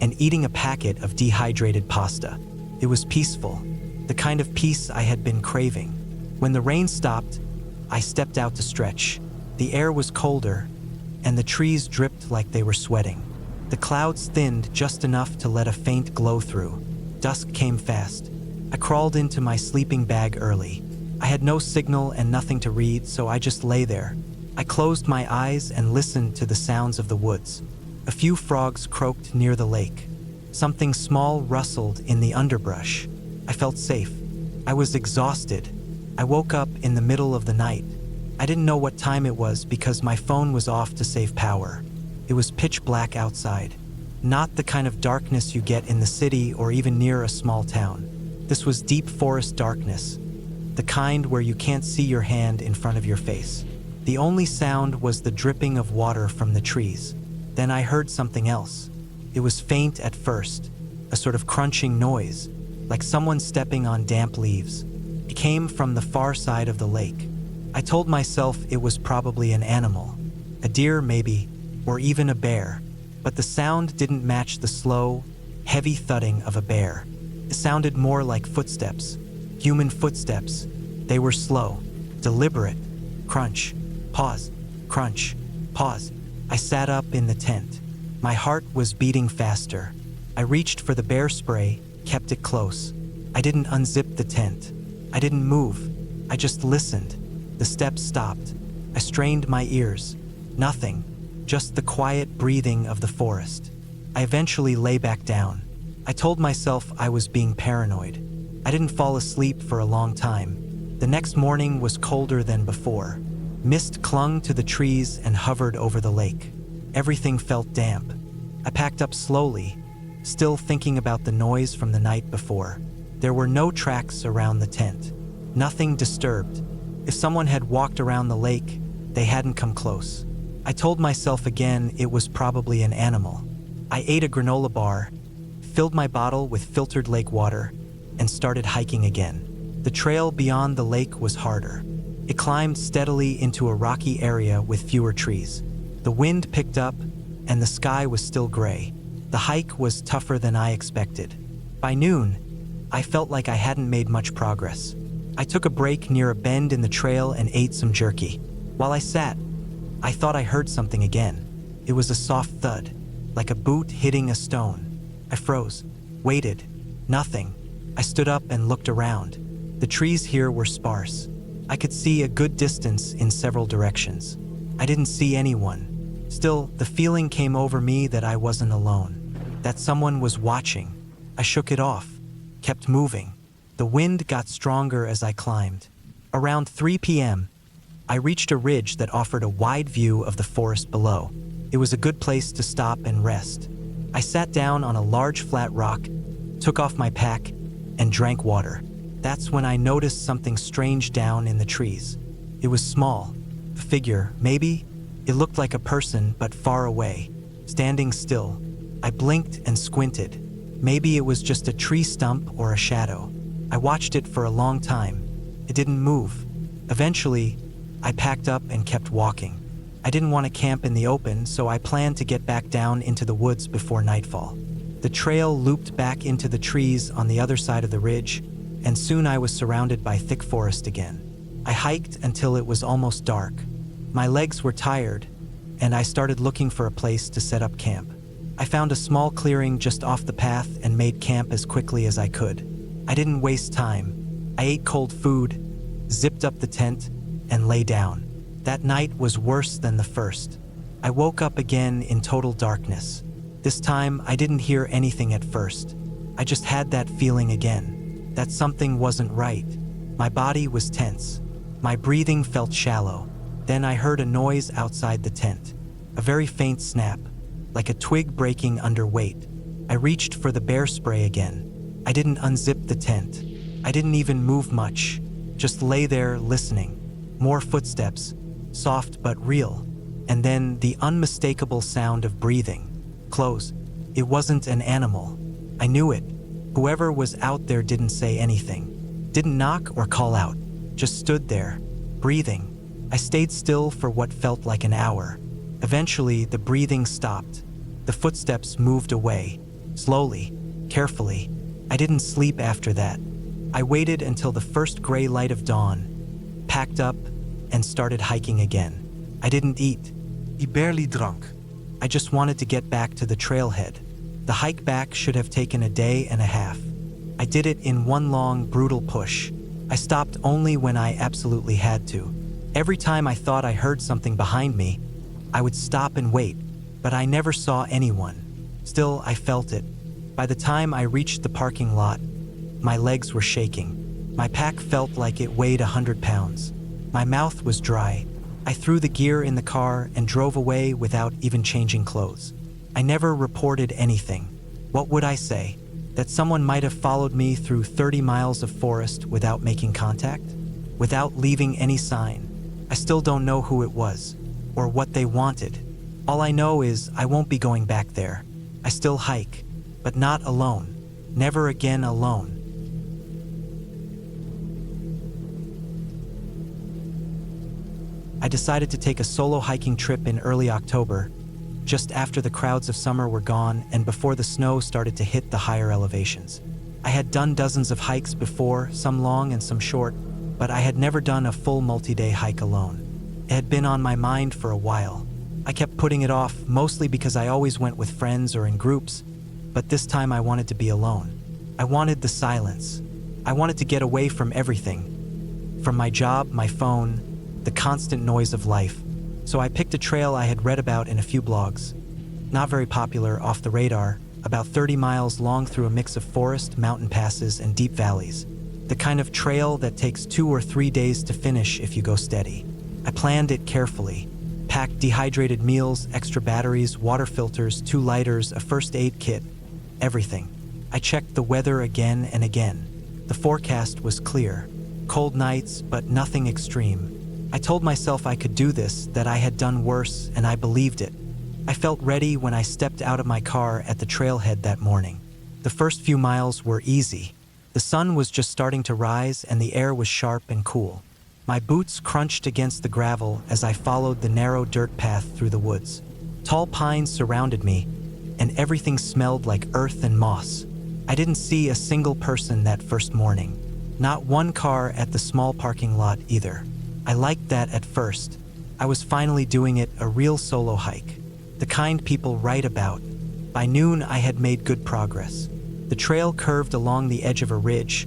and eating a packet of dehydrated pasta. It was peaceful, the kind of peace I had been craving. When the rain stopped, I stepped out to stretch. The air was colder, and the trees dripped like they were sweating. The clouds thinned just enough to let a faint glow through. Dusk came fast. I crawled into my sleeping bag early. I had no signal and nothing to read, so I just lay there. I closed my eyes and listened to the sounds of the woods. A few frogs croaked near the lake. Something small rustled in the underbrush. I felt safe. I was exhausted. I woke up in the middle of the night, I didn't know what time it was because my phone was off to save power. It was pitch black outside. Not the kind of darkness you get in the city or even near a small town. This was deep forest darkness, the kind where you can't see your hand in front of your face. The only sound was the dripping of water from the trees. Then I heard something else. It was faint at first, a sort of crunching noise, like someone stepping on damp leaves. It came from the far side of the lake. I told myself it was probably an animal, a deer maybe, or even a bear, but the sound didn't match the slow, heavy thudding of a bear. It sounded more like footsteps, human footsteps. They were slow, deliberate. Crunch, pause, crunch, pause. I sat up in the tent. My heart was beating faster. I reached for the bear spray, kept it close. I didn't unzip the tent. I didn't move. I just listened. The steps stopped. I strained my ears. Nothing, just the quiet breathing of the forest. I eventually lay back down. I told myself I was being paranoid. I didn't fall asleep for a long time. The next morning was colder than before. Mist clung to the trees and hovered over the lake. Everything felt damp. I packed up slowly, still thinking about the noise from the night before. There were no tracks around the tent. Nothing disturbed. If someone had walked around the lake, they hadn't come close. I told myself again it was probably an animal. I ate a granola bar, filled my bottle with filtered lake water, and started hiking again. The trail beyond the lake was harder. It climbed steadily into a rocky area with fewer trees. The wind picked up, and the sky was still gray. The hike was tougher than I expected. By noon, I felt like I hadn't made much progress. I took a break near a bend in the trail and ate some jerky. While I sat, I thought I heard something again. It was a soft thud, like a boot hitting a stone. I froze, waited, nothing. I stood up and looked around. The trees here were sparse. I could see a good distance in several directions. I didn't see anyone. Still, the feeling came over me that I wasn't alone, that someone was watching. I shook it off, kept moving. The wind got stronger as I climbed. Around 3 p.m., I reached a ridge that offered a wide view of the forest below. It was a good place to stop and rest. I sat down on a large flat rock, took off my pack, and drank water. That's when I noticed something strange down in the trees. It was small, a figure, maybe. It looked like a person, but far away, standing still. I blinked and squinted. Maybe it was just a tree stump or a shadow. I watched it for a long time. It didn't move. Eventually, I packed up and kept walking. I didn't want to camp in the open, so I planned to get back down into the woods before nightfall. The trail looped back into the trees on the other side of the ridge, and soon I was surrounded by thick forest again. I hiked until it was almost dark. My legs were tired, and I started looking for a place to set up camp. I found a small clearing just off the path and made camp as quickly as I could. I didn't waste time. I ate cold food, zipped up the tent, and lay down. That night was worse than the first. I woke up again in total darkness. This time, I didn't hear anything at first. I just had that feeling again, that something wasn't right. My body was tense. My breathing felt shallow. Then I heard a noise outside the tent, a very faint snap, like a twig breaking under weight. I reached for the bear spray again. I didn't unzip the tent. I didn't even move much, just lay there listening. More footsteps, soft but real, and then the unmistakable sound of breathing. Close. It wasn't an animal. I knew it. Whoever was out there didn't say anything, didn't knock or call out, just stood there, breathing. I stayed still for what felt like an hour. Eventually, the breathing stopped. The footsteps moved away, slowly, carefully. I didn't sleep after that. I waited until the first gray light of dawn, packed up, and started hiking again. I didn't eat. I barely drank. I just wanted to get back to the trailhead. The hike back should have taken a day and a half. I did it in one long, brutal push. I stopped only when I absolutely had to. Every time I thought I heard something behind me, I would stop and wait, but I never saw anyone. Still, I felt it. By the time I reached the parking lot, my legs were shaking. My pack felt like it weighed 100 pounds. My mouth was dry. I threw the gear in the car and drove away without even changing clothes. I never reported anything. What would I say? That someone might have followed me through 30 miles of forest without making contact? Without leaving any sign? I still don't know who it was, or what they wanted. All I know is I won't be going back there. I still hike, but not alone. Never again alone. I decided to take a solo hiking trip in early October, just after the crowds of summer were gone and before the snow started to hit the higher elevations. I had done dozens of hikes before, some long and some short, but I had never done a full multi-day hike alone. It had been on my mind for a while. I kept putting it off, mostly because I always went with friends or in groups, but this time I wanted to be alone. I wanted the silence. I wanted to get away from everything. From my job, my phone, the constant noise of life. So I picked a trail I had read about in a few blogs. Not very popular, off the radar, about 30 miles long through a mix of forest, mountain passes, and deep valleys. The kind of trail that takes 2 or 3 days to finish if you go steady. I planned it carefully. Packed dehydrated meals, extra batteries, water filters, 2 lighters, a first aid kit, everything. I checked the weather again and again. The forecast was clear. Cold nights, but nothing extreme. I told myself I could do this, that I had done worse, and I believed it. I felt ready when I stepped out of my car at the trailhead that morning. The first few miles were easy. The sun was just starting to rise and the air was sharp and cool. My boots crunched against the gravel as I followed the narrow dirt path through the woods. Tall pines surrounded me, and everything smelled like earth and moss. I didn't see a single person that first morning. Not one car at the small parking lot either. I liked that at first. I was finally doing it, a real solo hike. The kind people write about. By noon, I had made good progress. The trail curved along the edge of a ridge,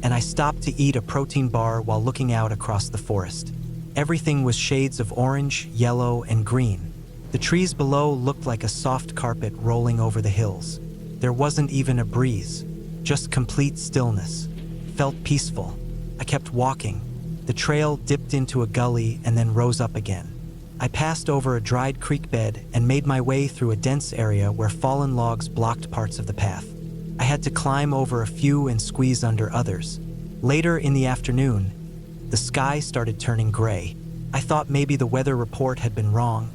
and I stopped to eat a protein bar while looking out across the forest. Everything was shades of orange, yellow, and green. The trees below looked like a soft carpet rolling over the hills. There wasn't even a breeze, just complete stillness. Felt peaceful. I kept walking. The trail dipped into a gully and then rose up again. I passed over a dried creek bed and made my way through a dense area where fallen logs blocked parts of the path. I had to climb over a few and squeeze under others. Later in the afternoon, the sky started turning gray. I thought maybe the weather report had been wrong,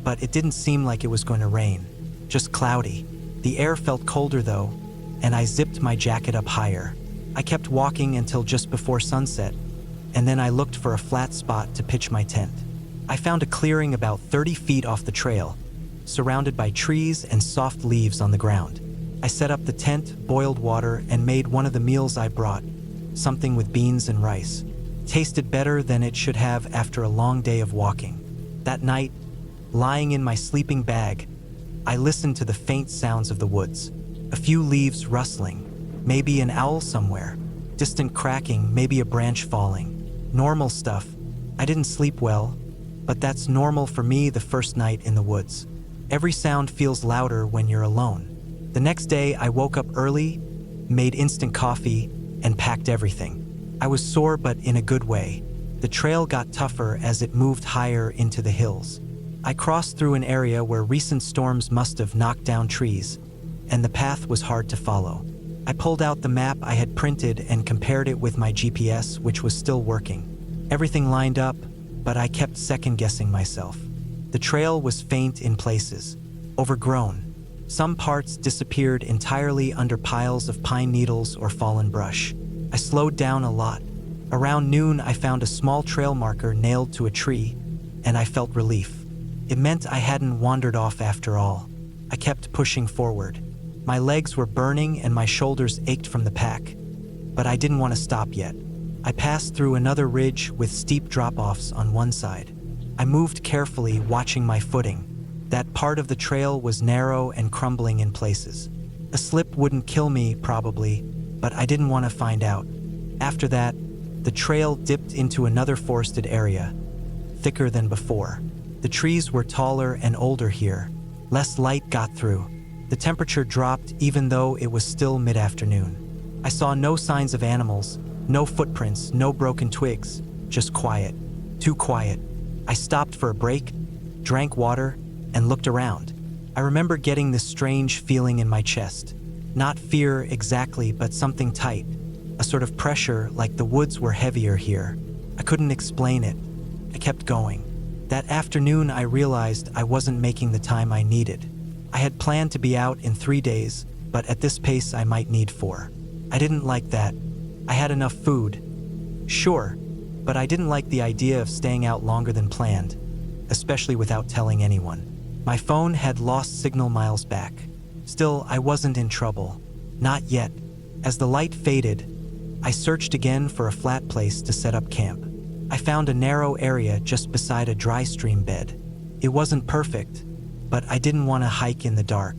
but it didn't seem like it was going to rain. Just cloudy. The air felt colder though, and I zipped my jacket up higher. I kept walking until just before sunset, and then I looked for a flat spot to pitch my tent. I found a clearing about 30 feet off the trail, surrounded by trees and soft leaves on the ground. I set up the tent, boiled water, and made one of the meals I brought, something with beans and rice. Tasted better than it should have after a long day of walking. That night, lying in my sleeping bag, I listened to the faint sounds of the woods. A few leaves rustling, maybe an owl somewhere, distant cracking, maybe a branch falling. Normal stuff. I didn't sleep well, but that's normal for me the first night in the woods. Every sound feels louder when you're alone. The next day, I woke up early, made instant coffee, and packed everything. I was sore, but in a good way. The trail got tougher as it moved higher into the hills. I crossed through an area where recent storms must have knocked down trees, and the path was hard to follow. I pulled out the map I had printed and compared it with my GPS, which was still working. Everything lined up, but I kept second-guessing myself. The trail was faint in places, overgrown. Some parts disappeared entirely under piles of pine needles or fallen brush. I slowed down a lot. Around noon, I found a small trail marker nailed to a tree, and I felt relief. It meant I hadn't wandered off after all. I kept pushing forward. My legs were burning and my shoulders ached from the pack, but I didn't want to stop yet. I passed through another ridge with steep drop-offs on one side. I moved carefully, watching my footing. That part of the trail was narrow and crumbling in places. A slip wouldn't kill me, probably, but I didn't want to find out. After that, the trail dipped into another forested area, thicker than before. The trees were taller and older here. Less light got through. The temperature dropped even though it was still mid-afternoon. I saw no signs of animals, no footprints, no broken twigs, just quiet. Too quiet. I stopped for a break, drank water, and looked around. I remember getting this strange feeling in my chest. Not fear exactly, but something tight. A sort of pressure, like the woods were heavier here. I couldn't explain it. I kept going. That afternoon, I realized I wasn't making the time I needed. I had planned to be out in 3 days, but at this pace I might need 4. I didn't like that. I had enough food. Sure, but I didn't like the idea of staying out longer than planned, especially without telling anyone. My phone had lost signal miles back. Still, I wasn't in trouble. Not yet. As the light faded, I searched again for a flat place to set up camp. I found a narrow area just beside a dry stream bed. It wasn't perfect, but I didn't want to hike in the dark.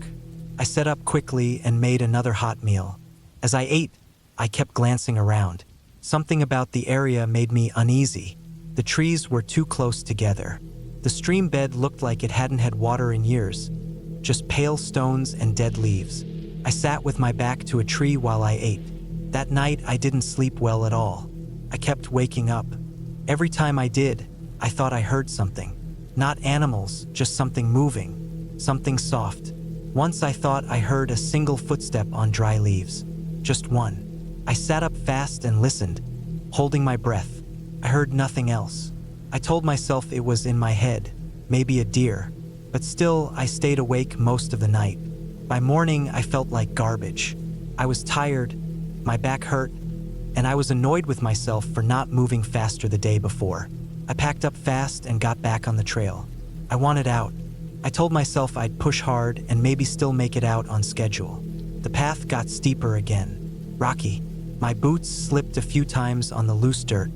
I set up quickly and made another hot meal. As I ate, I kept glancing around. Something about the area made me uneasy. The trees were too close together. The stream bed looked like it hadn't had water in years, just pale stones and dead leaves. I sat with my back to a tree while I ate. That night, I didn't sleep well at all. I kept waking up. Every time I did, I thought I heard something. Not animals, just something moving, something soft. Once I thought I heard a single footstep on dry leaves. Just one. I sat up fast and listened, holding my breath. I heard nothing else. I told myself it was in my head, maybe a deer, but still I stayed awake most of the night. By morning, I felt like garbage. I was tired, my back hurt, and I was annoyed with myself for not moving faster the day before. I packed up fast and got back on the trail. I wanted out. I told myself I'd push hard and maybe still make it out on schedule. The path got steeper again, rocky. My boots slipped a few times on the loose dirt.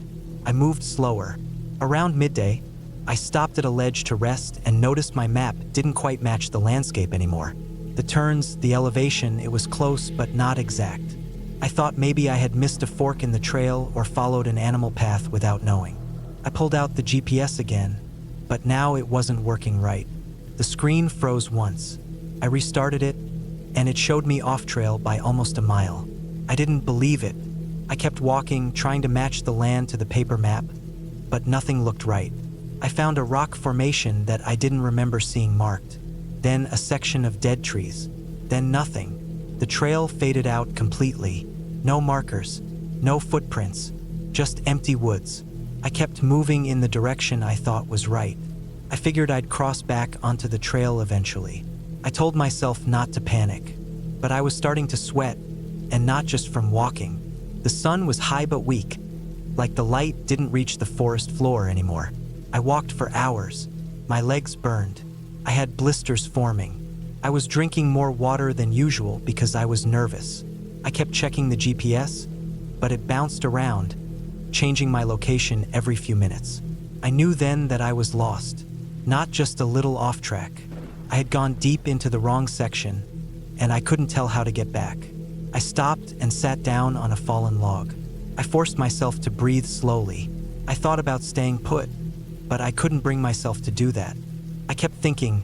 I moved slower. Around midday, I stopped at a ledge to rest and noticed my map didn't quite match the landscape anymore. The turns, the elevation, it was close but not exact. I thought maybe I had missed a fork in the trail or followed an animal path without knowing. I pulled out the GPS again, but now it wasn't working right. The screen froze once. I restarted it, and it showed me off trail by almost a mile. I didn't believe it. I kept walking, trying to match the land to the paper map, but nothing looked right. I found a rock formation that I didn't remember seeing marked. Then a section of dead trees. Then nothing. The trail faded out completely. No markers, no footprints, just empty woods. I kept moving in the direction I thought was right. I figured I'd cross back onto the trail eventually. I told myself not to panic, but I was starting to sweat, and not just from walking. The sun was high but weak, like the light didn't reach the forest floor anymore. I walked for hours. My legs burned. I had blisters forming. I was drinking more water than usual because I was nervous. I kept checking the GPS, but it bounced around, changing my location every few minutes. I knew then that I was lost, not just a little off track. I had gone deep into the wrong section, and I couldn't tell how to get back. I stopped and sat down on a fallen log. I forced myself to breathe slowly. I thought about staying put, but I couldn't bring myself to do that. I kept thinking,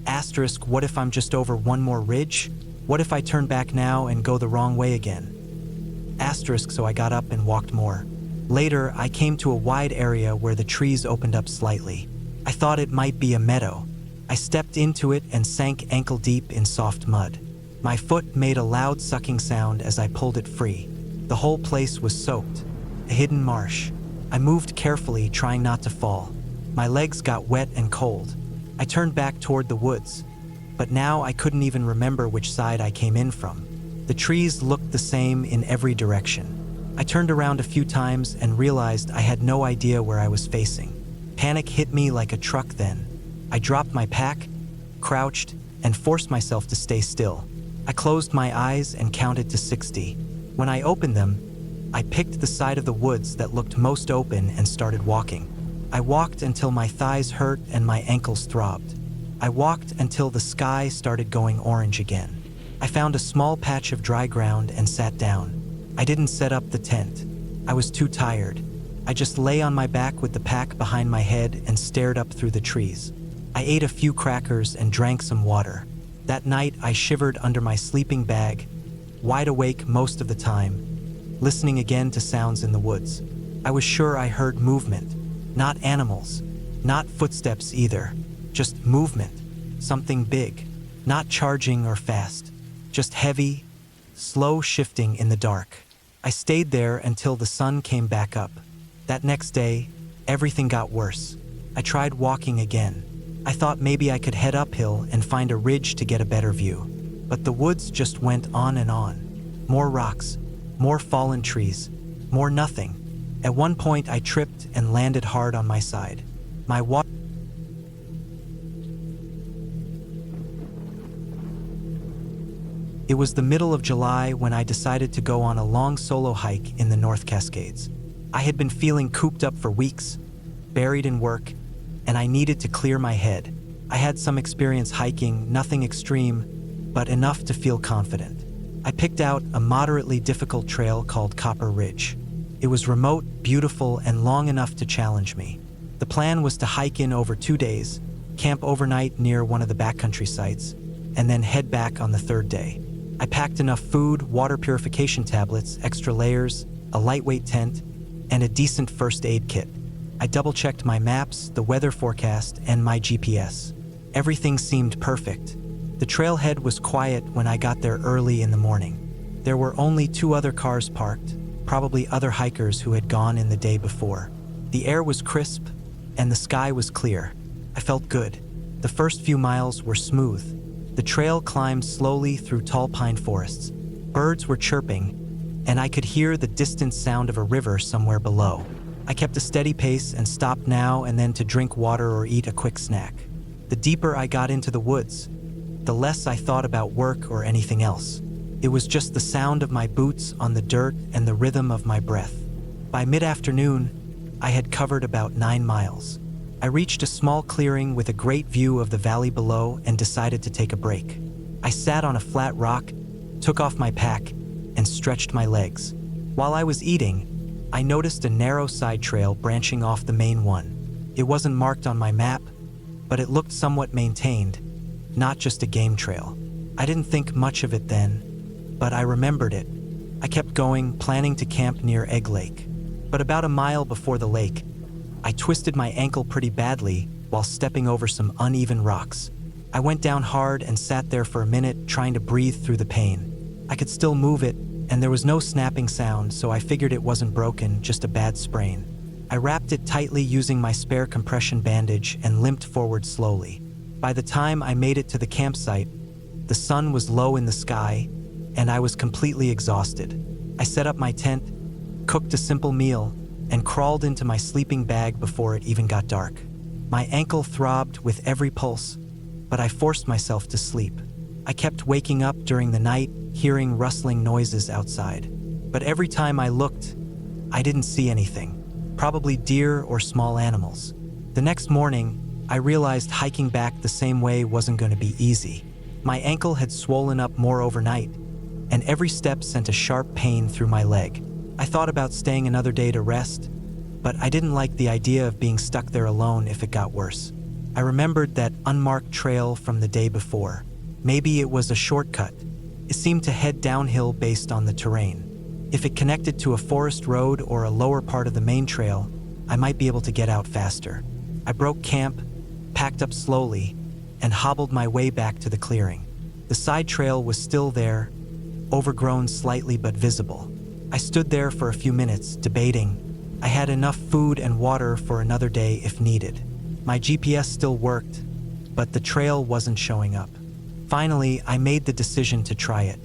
asterisk, what if I'm just over one more ridge? What if I turn back now and go the wrong way again? Asterisk, so I got up and walked more. Later, I came to a wide area where the trees opened up slightly. I thought it might be a meadow. I stepped into it and sank ankle deep in soft mud. My foot made a loud sucking sound as I pulled it free. The whole place was soaked, a hidden marsh. I moved carefully, trying not to fall. My legs got wet and cold. I turned back toward the woods, but now I couldn't even remember which side I came in from. The trees looked the same in every direction. I turned around a few times and realized I had no idea where I was facing. Panic hit me like a truck then. I dropped my pack, crouched, and forced myself to stay still. I closed my eyes and counted to 60. When I opened them, I picked the side of the woods that looked most open and started walking. I walked until my thighs hurt and my ankles throbbed. I walked until the sky started going orange again. I found a small patch of dry ground and sat down. I didn't set up the tent. I was too tired. I just lay on my back with the pack behind my head and stared up through the trees. I ate a few crackers and drank some water. That night, I shivered under my sleeping bag, wide awake most of the time, listening again to sounds in the woods. I was sure I heard movement, Not animals, not footsteps either, just movement, something big, not charging or fast, just heavy, slow shifting in the dark. I stayed there until the sun came back up. That next day, everything got worse. I tried walking again. I thought maybe I could head uphill and find a ridge to get a better view. But the woods just went on and on. More rocks, more fallen trees, more nothing. At one point, I tripped and landed hard on my side. My water. It was the middle of July when I decided to go on a long solo hike in the North Cascades. I had been feeling cooped up for weeks, buried in work, and I needed to clear my head. I had some experience hiking, nothing extreme, but enough to feel confident. I picked out a moderately difficult trail called Copper Ridge. It was remote, beautiful, and long enough to challenge me. The plan was to hike in over 2 days, camp overnight near one of the backcountry sites, and then head back on the third day. I packed enough food, water purification tablets, extra layers, a lightweight tent, and a decent first aid kit. I double-checked my maps, the weather forecast, and my GPS. Everything seemed perfect. The trailhead was quiet when I got there early in the morning. There were only 2 other cars parked, probably other hikers who had gone in the day before. The air was crisp, and the sky was clear. I felt good. The first few miles were smooth. The trail climbed slowly through tall pine forests. Birds were chirping, and I could hear the distant sound of a river somewhere below. I kept a steady pace and stopped now and then to drink water or eat a quick snack. The deeper I got into the woods, the less I thought about work or anything else. It was just the sound of my boots on the dirt and the rhythm of my breath. By mid-afternoon, I had covered about 9 miles. I reached a small clearing with a great view of the valley below and decided to take a break. I sat on a flat rock, took off my pack, and stretched my legs. While I was eating, I noticed a narrow side trail branching off the main one. It wasn't marked on my map, but it looked somewhat maintained, not just a game trail. I didn't think much of it then, but I remembered it. I kept going, planning to camp near Egg Lake. But about a mile before the lake, I twisted my ankle pretty badly while stepping over some uneven rocks. I went down hard and sat there for a minute trying to breathe through the pain. I could still move it, and there was no snapping sound, so I figured it wasn't broken, just a bad sprain. I wrapped it tightly using my spare compression bandage and limped forward slowly. By the time I made it to the campsite, the sun was low in the sky, and I was completely exhausted. I set up my tent, cooked a simple meal, and crawled into my sleeping bag before it even got dark. My ankle throbbed with every pulse, but I forced myself to sleep. I kept waking up during the night, hearing rustling noises outside. But every time I looked, I didn't see anything, probably deer or small animals. The next morning, I realized hiking back the same way wasn't going to be easy. My ankle had swollen up more overnight, and every step sent a sharp pain through my leg. I thought about staying another day to rest, but I didn't like the idea of being stuck there alone if it got worse. I remembered that unmarked trail from the day before. Maybe it was a shortcut. It seemed to head downhill based on the terrain. If it connected to a forest road or a lower part of the main trail, I might be able to get out faster. I broke camp, packed up slowly, and hobbled my way back to the clearing. The side trail was still there, overgrown slightly but visible. I stood there for a few minutes, debating. I had enough food and water for another day if needed. My GPS still worked, but the trail wasn't showing up. Finally, I made the decision to try it.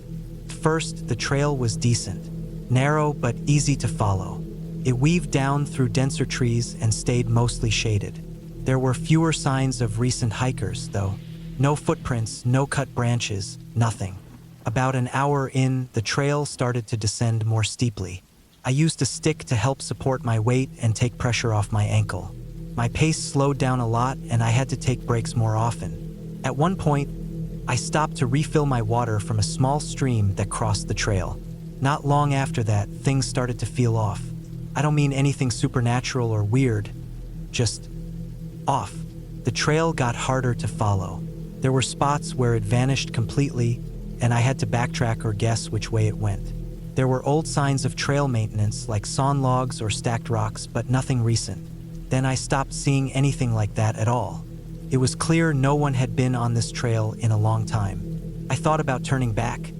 First, the trail was decent, narrow but easy to follow. It weaved down through denser trees and stayed mostly shaded. There were fewer signs of recent hikers, though. No footprints, no cut branches, nothing. About an hour in, the trail started to descend more steeply. I used a stick to help support my weight and take pressure off my ankle. My pace slowed down a lot, and I had to take breaks more often. At one point, I stopped to refill my water from a small stream that crossed the trail. Not long after that, things started to feel off. I don't mean anything supernatural or weird, just off. The trail got harder to follow. There were spots where it vanished completely, and I had to backtrack or guess which way it went. There were old signs of trail maintenance, like sawn logs or stacked rocks, but nothing recent. Then I stopped seeing anything like that at all. It was clear no one had been on this trail in a long time. I thought about turning back,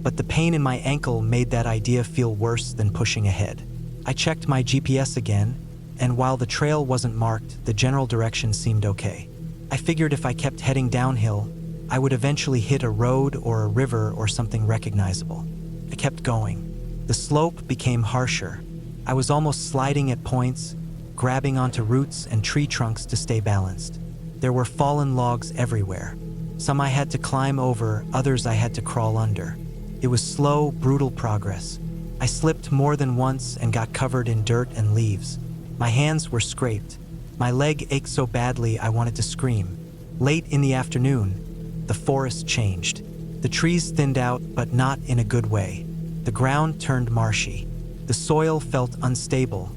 but the pain in my ankle made that idea feel worse than pushing ahead. I checked my GPS again, and while the trail wasn't marked, the general direction seemed okay. I figured if I kept heading downhill, I would eventually hit a road or a river or something recognizable. I kept going. The slope became harsher. I was almost sliding at points, grabbing onto roots and tree trunks to stay balanced. There were fallen logs everywhere. Some I had to climb over, others I had to crawl under. It was slow, brutal progress. I slipped more than once and got covered in dirt and leaves. My hands were scraped. My leg ached so badly I wanted to scream. Late in the afternoon, the forest changed. The trees thinned out, but not in a good way. The ground turned marshy. The soil felt unstable,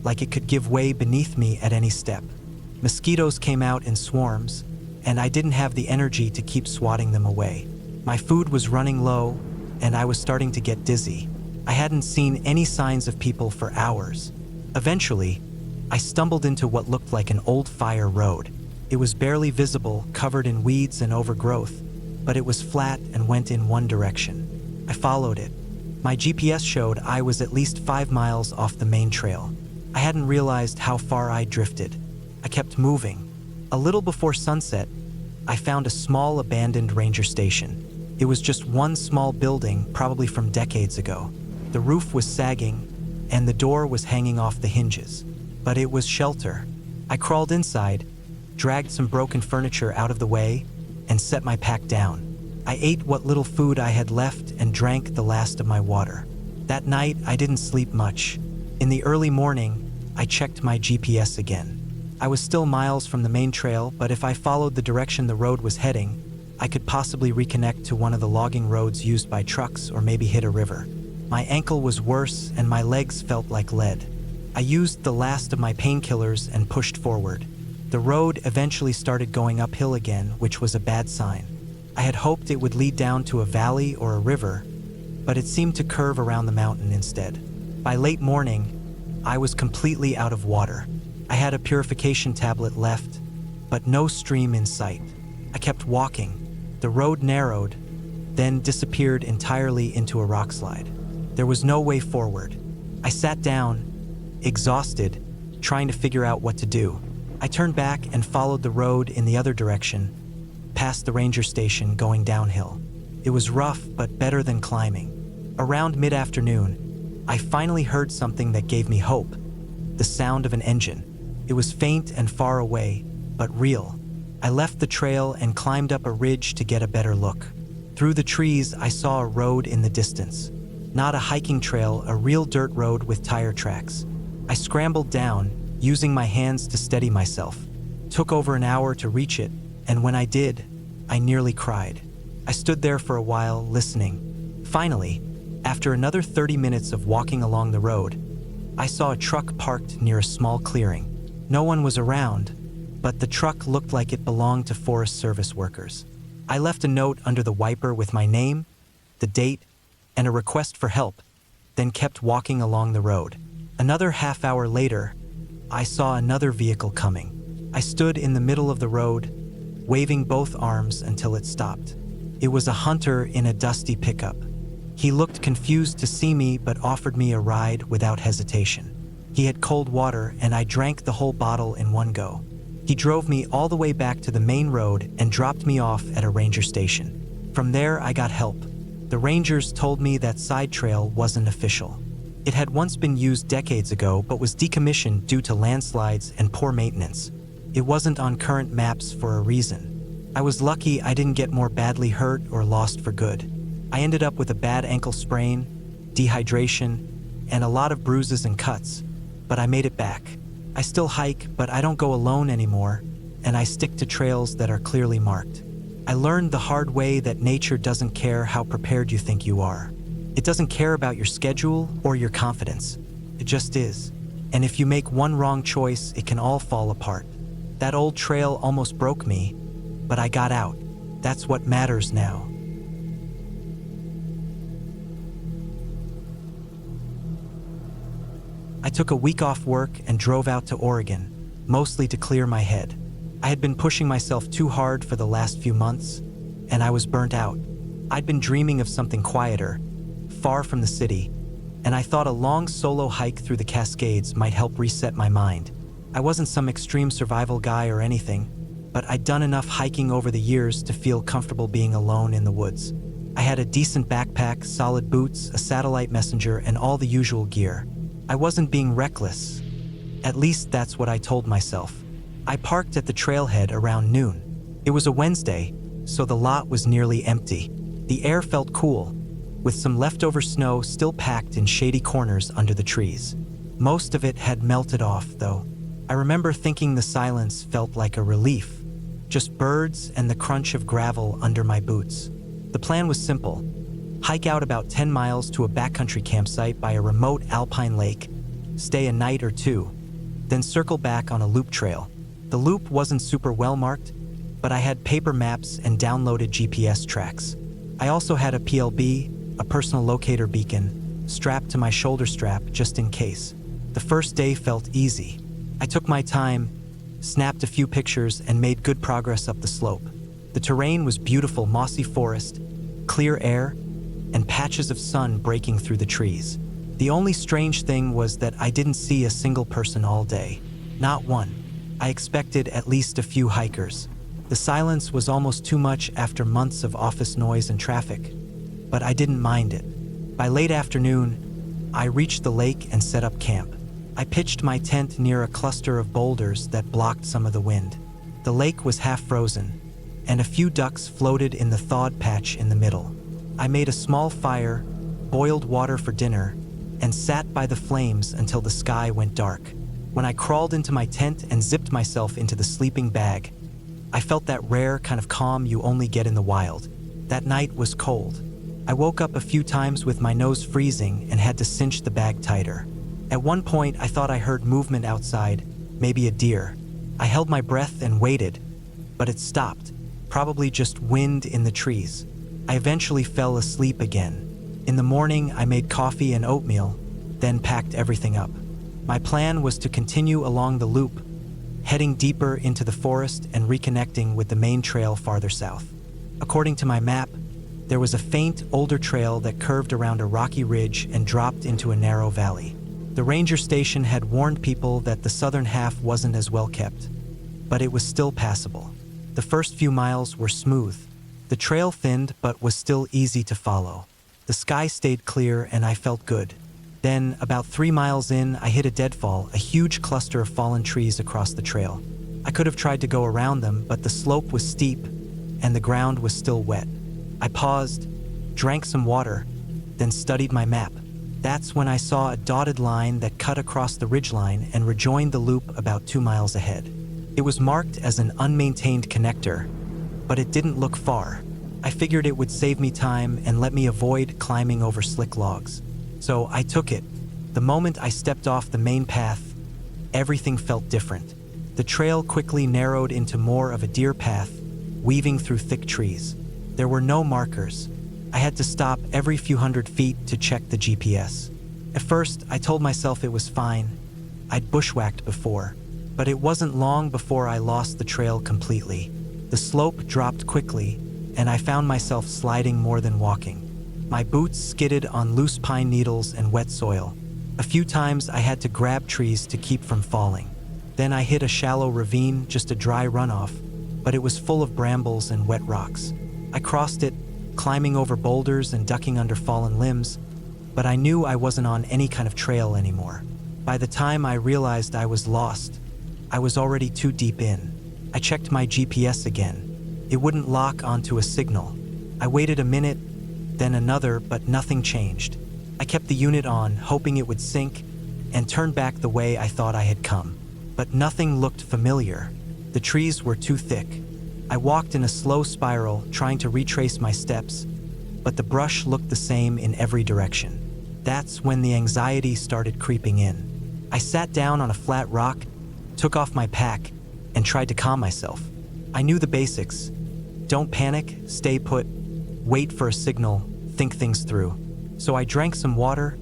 like it could give way beneath me at any step. Mosquitoes came out in swarms, and I didn't have the energy to keep swatting them away. My food was running low, and I was starting to get dizzy. I hadn't seen any signs of people for hours. Eventually, I stumbled into what looked like an old fire road. It was barely visible, covered in weeds and overgrowth, but it was flat and went in one direction. I followed it. My GPS showed I was at least 5 miles off the main trail. I hadn't realized how far I drifted. I kept moving. A little before sunset, I found a small abandoned ranger station. It was just one small building, probably from decades ago. The roof was sagging, and the door was hanging off the hinges. But it was shelter. I crawled inside, dragged some broken furniture out of the way, and set my pack down. I ate what little food I had left and drank the last of my water. That night, I didn't sleep much. In the early morning, I checked my GPS again. I was still miles from the main trail, but if I followed the direction the road was heading, I could possibly reconnect to one of the logging roads used by trucks or maybe hit a river. My ankle was worse and my legs felt like lead. I used the last of my painkillers and pushed forward. The road eventually started going uphill again, which was a bad sign. I had hoped it would lead down to a valley or a river, but it seemed to curve around the mountain instead. By late morning, I was completely out of water. I had a purification tablet left, but no stream in sight. I kept walking. The road narrowed, then disappeared entirely into a rock slide. There was no way forward. I sat down, exhausted, trying to figure out what to do. I turned back and followed the road in the other direction, past the ranger station going downhill. It was rough, but better than climbing. Around mid-afternoon, I finally heard something that gave me hope. The sound of an engine. It was faint and far away, but real. I left the trail and climbed up a ridge to get a better look. Through the trees, I saw a road in the distance. Not a hiking trail, a real dirt road with tire tracks. I scrambled down, using my hands to steady myself. Took over an hour to reach it, and when I did, I nearly cried. I stood there for a while, listening. Finally, after another 30 minutes of walking along the road, I saw a truck parked near a small clearing. No one was around, but the truck looked like it belonged to Forest Service workers. I left a note under the wiper with my name, the date, and a request for help, then kept walking along the road. Another half hour later, I saw another vehicle coming. I stood in the middle of the road, waving both arms until it stopped. It was a hunter in a dusty pickup. He looked confused to see me but offered me a ride without hesitation. He had cold water and I drank the whole bottle in one go. He drove me all the way back to the main road and dropped me off at a ranger station. From there, I got help. The rangers told me that side trail wasn't official. It had once been used decades ago but was decommissioned due to landslides and poor maintenance. It wasn't on current maps for a reason. I was lucky I didn't get more badly hurt or lost for good. I ended up with a bad ankle sprain, dehydration, and a lot of bruises and cuts, but I made it back. I still hike, but I don't go alone anymore, and I stick to trails that are clearly marked. I learned the hard way that nature doesn't care how prepared you think you are. It doesn't care about your schedule or your confidence. It just is. And if you make one wrong choice, it can all fall apart. That old trail almost broke me, but I got out. That's what matters now. I took a week off work and drove out to Oregon. mostly to clear my head. I had been pushing myself too hard for the last few months, and I was burnt out. I'd been dreaming of something quieter, far from the city, and I thought a long solo hike through the Cascades might help reset my mind. I wasn't some extreme survival guy or anything, but I'd done enough hiking over the years to feel comfortable being alone in the woods. I had a decent backpack, solid boots, a satellite messenger, and all the usual gear. I wasn't being reckless. At least that's what I told myself. I parked at the trailhead around noon. It was a Wednesday, so the lot was nearly empty. The air felt cool, with some leftover snow still packed in shady corners under the trees. Most of it had melted off, though. I remember thinking the silence felt like a relief, just birds and the crunch of gravel under my boots. The plan was simple: hike out about 10 miles to a backcountry campsite by a remote alpine lake, stay a night or two, then circle back on a loop trail. The loop wasn't super well marked, but I had paper maps and downloaded GPS tracks. I also had a PLB, a personal locator beacon, strapped to my shoulder strap just in case. The first day felt easy. I took my time, snapped a few pictures, and made good progress up the slope. The terrain was beautiful: mossy forest, clear air, and patches of sun breaking through the trees. The only strange thing was that I didn't see a single person all day. Not one. I expected at least a few hikers. The silence was almost too much after months of office noise and traffic, but I didn't mind it. By late afternoon, I reached the lake and set up camp. I pitched my tent near a cluster of boulders that blocked some of the wind. The lake was half frozen, and a few ducks floated in the thawed patch in the middle. I made a small fire, boiled water for dinner, and sat by the flames until the sky went dark. When I crawled into my tent and zipped myself into the sleeping bag, I felt that rare kind of calm you only get in the wild. That night was cold. I woke up a few times with my nose freezing and had to cinch the bag tighter. At one point, I thought I heard movement outside, maybe a deer. I held my breath and waited, but it stopped, probably just wind in the trees. I eventually fell asleep again. In the morning, I made coffee and oatmeal, then packed everything up. My plan was to continue along the loop, heading deeper into the forest and reconnecting with the main trail farther south. According to my map, there was a faint, older trail that curved around a rocky ridge and dropped into a narrow valley. The ranger station had warned people that the southern half wasn't as well kept, but it was still passable. The first few miles were smooth. The trail thinned but was still easy to follow. The sky stayed clear and I felt good. Then, about 3 miles in, I hit a deadfall, a huge cluster of fallen trees across the trail. I could have tried to go around them, but the slope was steep and the ground was still wet. I paused, drank some water, then studied my map. That's when I saw a dotted line that cut across the ridgeline and rejoined the loop about 2 miles ahead. It was marked as an unmaintained connector, but it didn't look far. I figured it would save me time and let me avoid climbing over slick logs. So I took it. The moment I stepped off the main path, everything felt different. The trail quickly narrowed into more of a deer path, weaving through thick trees. There were no markers. I had to stop every few hundred feet to check the GPS. At first, I told myself it was fine. I'd bushwhacked before. But it wasn't long before I lost the trail completely. The slope dropped quickly, and I found myself sliding more than walking. My boots skidded on loose pine needles and wet soil. A few times I had to grab trees to keep from falling. Then I hit a shallow ravine, just a dry runoff, but it was full of brambles and wet rocks. I crossed it, climbing over boulders and ducking under fallen limbs, but I knew I wasn't on any kind of trail anymore. By the time I realized I was lost, I was already too deep in. I checked my GPS again. It wouldn't lock onto a signal. I waited a minute, then another, but nothing changed. I kept the unit on, hoping it would sync, and turned back the way I thought I had come. But nothing looked familiar. The trees were too thick. I walked in a slow spiral, trying to retrace my steps, but the brush looked the same in every direction. That's when the anxiety started creeping in. I sat down on a flat rock, took off my pack, and tried to calm myself. I knew the basics. Don't panic, stay put, wait for a signal, think things through. So I drank some water,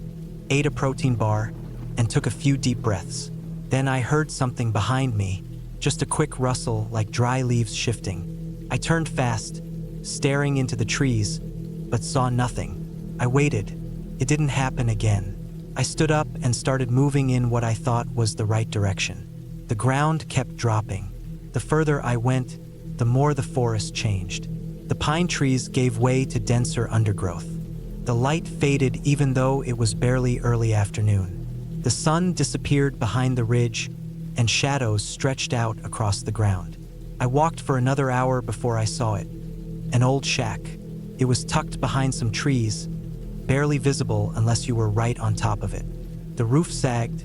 ate a protein bar, and took a few deep breaths. Then I heard something behind me, just a quick rustle like dry leaves shifting. I turned fast, staring into the trees, but saw nothing. I waited. It didn't happen again. I stood up and started moving in what I thought was the right direction. The ground kept dropping. The further I went, the more the forest changed. The pine trees gave way to denser undergrowth. The light faded even though it was barely early afternoon. The sun disappeared behind the ridge, and shadows stretched out across the ground. I walked for another hour before I saw it. An old shack. It was tucked behind some trees, barely visible unless you were right on top of it. The roof sagged,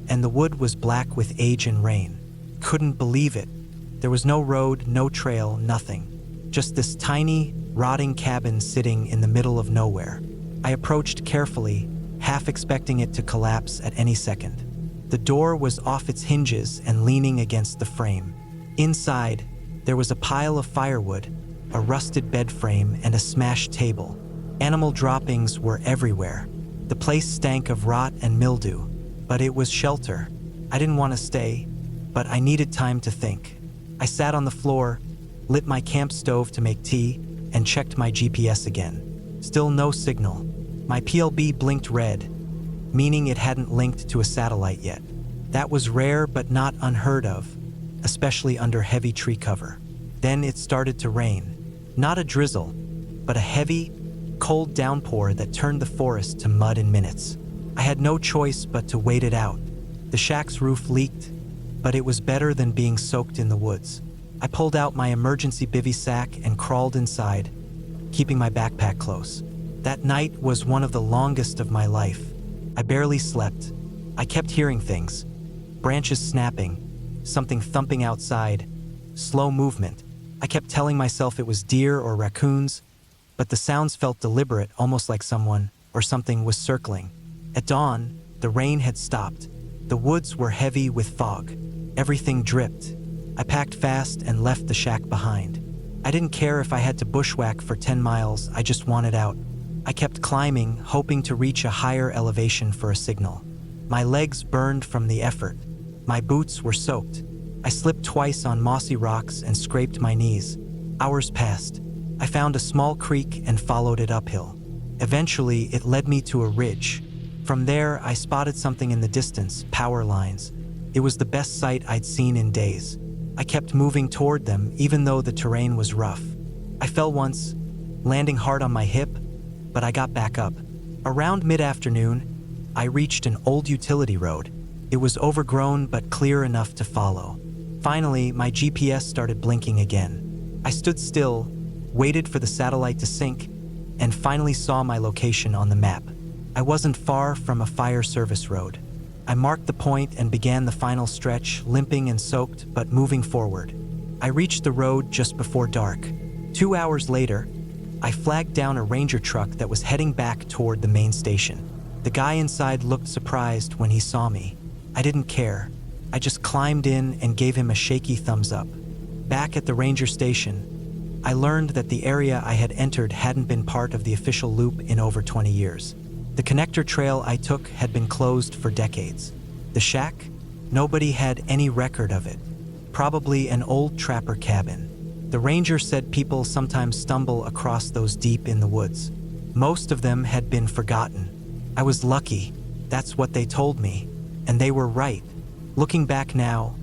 and the wood was black with age and rain. Couldn't believe it. There was no road, no trail, nothing. Just this tiny, rotting cabin sitting in the middle of nowhere. I approached carefully, half expecting it to collapse at any second. The door was off its hinges and leaning against the frame. Inside, there was a pile of firewood, a rusted bed frame, and a smashed table. Animal droppings were everywhere. The place stank of rot and mildew, but it was shelter. I didn't want to stay, but I needed time to think. I sat on the floor, lit my camp stove to make tea, and checked my GPS again. Still no signal. My PLB blinked red, meaning it hadn't linked to a satellite yet. That was rare but not unheard of, especially under heavy tree cover. Then it started to rain. Not a drizzle, but a heavy, cold downpour that turned the forest to mud in minutes. I had no choice but to wait it out. The shack's roof leaked, but it was better than being soaked in the woods. I pulled out my emergency bivy sack and crawled inside, keeping my backpack close. That night was one of the longest of my life. I barely slept. I kept hearing things. Branches snapping, something thumping outside, slow movement. I kept telling myself it was deer or raccoons, but the sounds felt deliberate, almost like someone or something was circling. At dawn, the rain had stopped. The woods were heavy with fog. Everything dripped. I packed fast and left the shack behind. I didn't care if I had to bushwhack for 10 miles, I just wanted out. I kept climbing, hoping to reach a higher elevation for a signal. My legs burned from the effort. My boots were soaked. I slipped twice on mossy rocks and scraped my knees. Hours passed. I found a small creek and followed it uphill. Eventually, it led me to a ridge. From there, I spotted something in the distance, power lines. It was the best sight I'd seen in days. I kept moving toward them, even though the terrain was rough. I fell once, landing hard on my hip, but I got back up. Around mid-afternoon, I reached an old utility road. It was overgrown but clear enough to follow. Finally, my GPS started blinking again. I stood still, waited for the satellite to sync, and finally saw my location on the map. I wasn't far from a fire service road. I marked the point and began the final stretch, limping and soaked, but moving forward. I reached the road just before dark. 2 hours later, I flagged down a ranger truck that was heading back toward the main station. The guy inside looked surprised when he saw me. I didn't care. I just climbed in and gave him a shaky thumbs up. Back at the ranger station, I learned that the area I had entered hadn't been part of the official loop in over 20 years. The connector trail I took had been closed for decades. The shack? Nobody had any record of it. Probably an old trapper cabin. The ranger said people sometimes stumble across those deep in the woods. Most of them had been forgotten. I was lucky. That's what they told me. And they were right. Looking back now,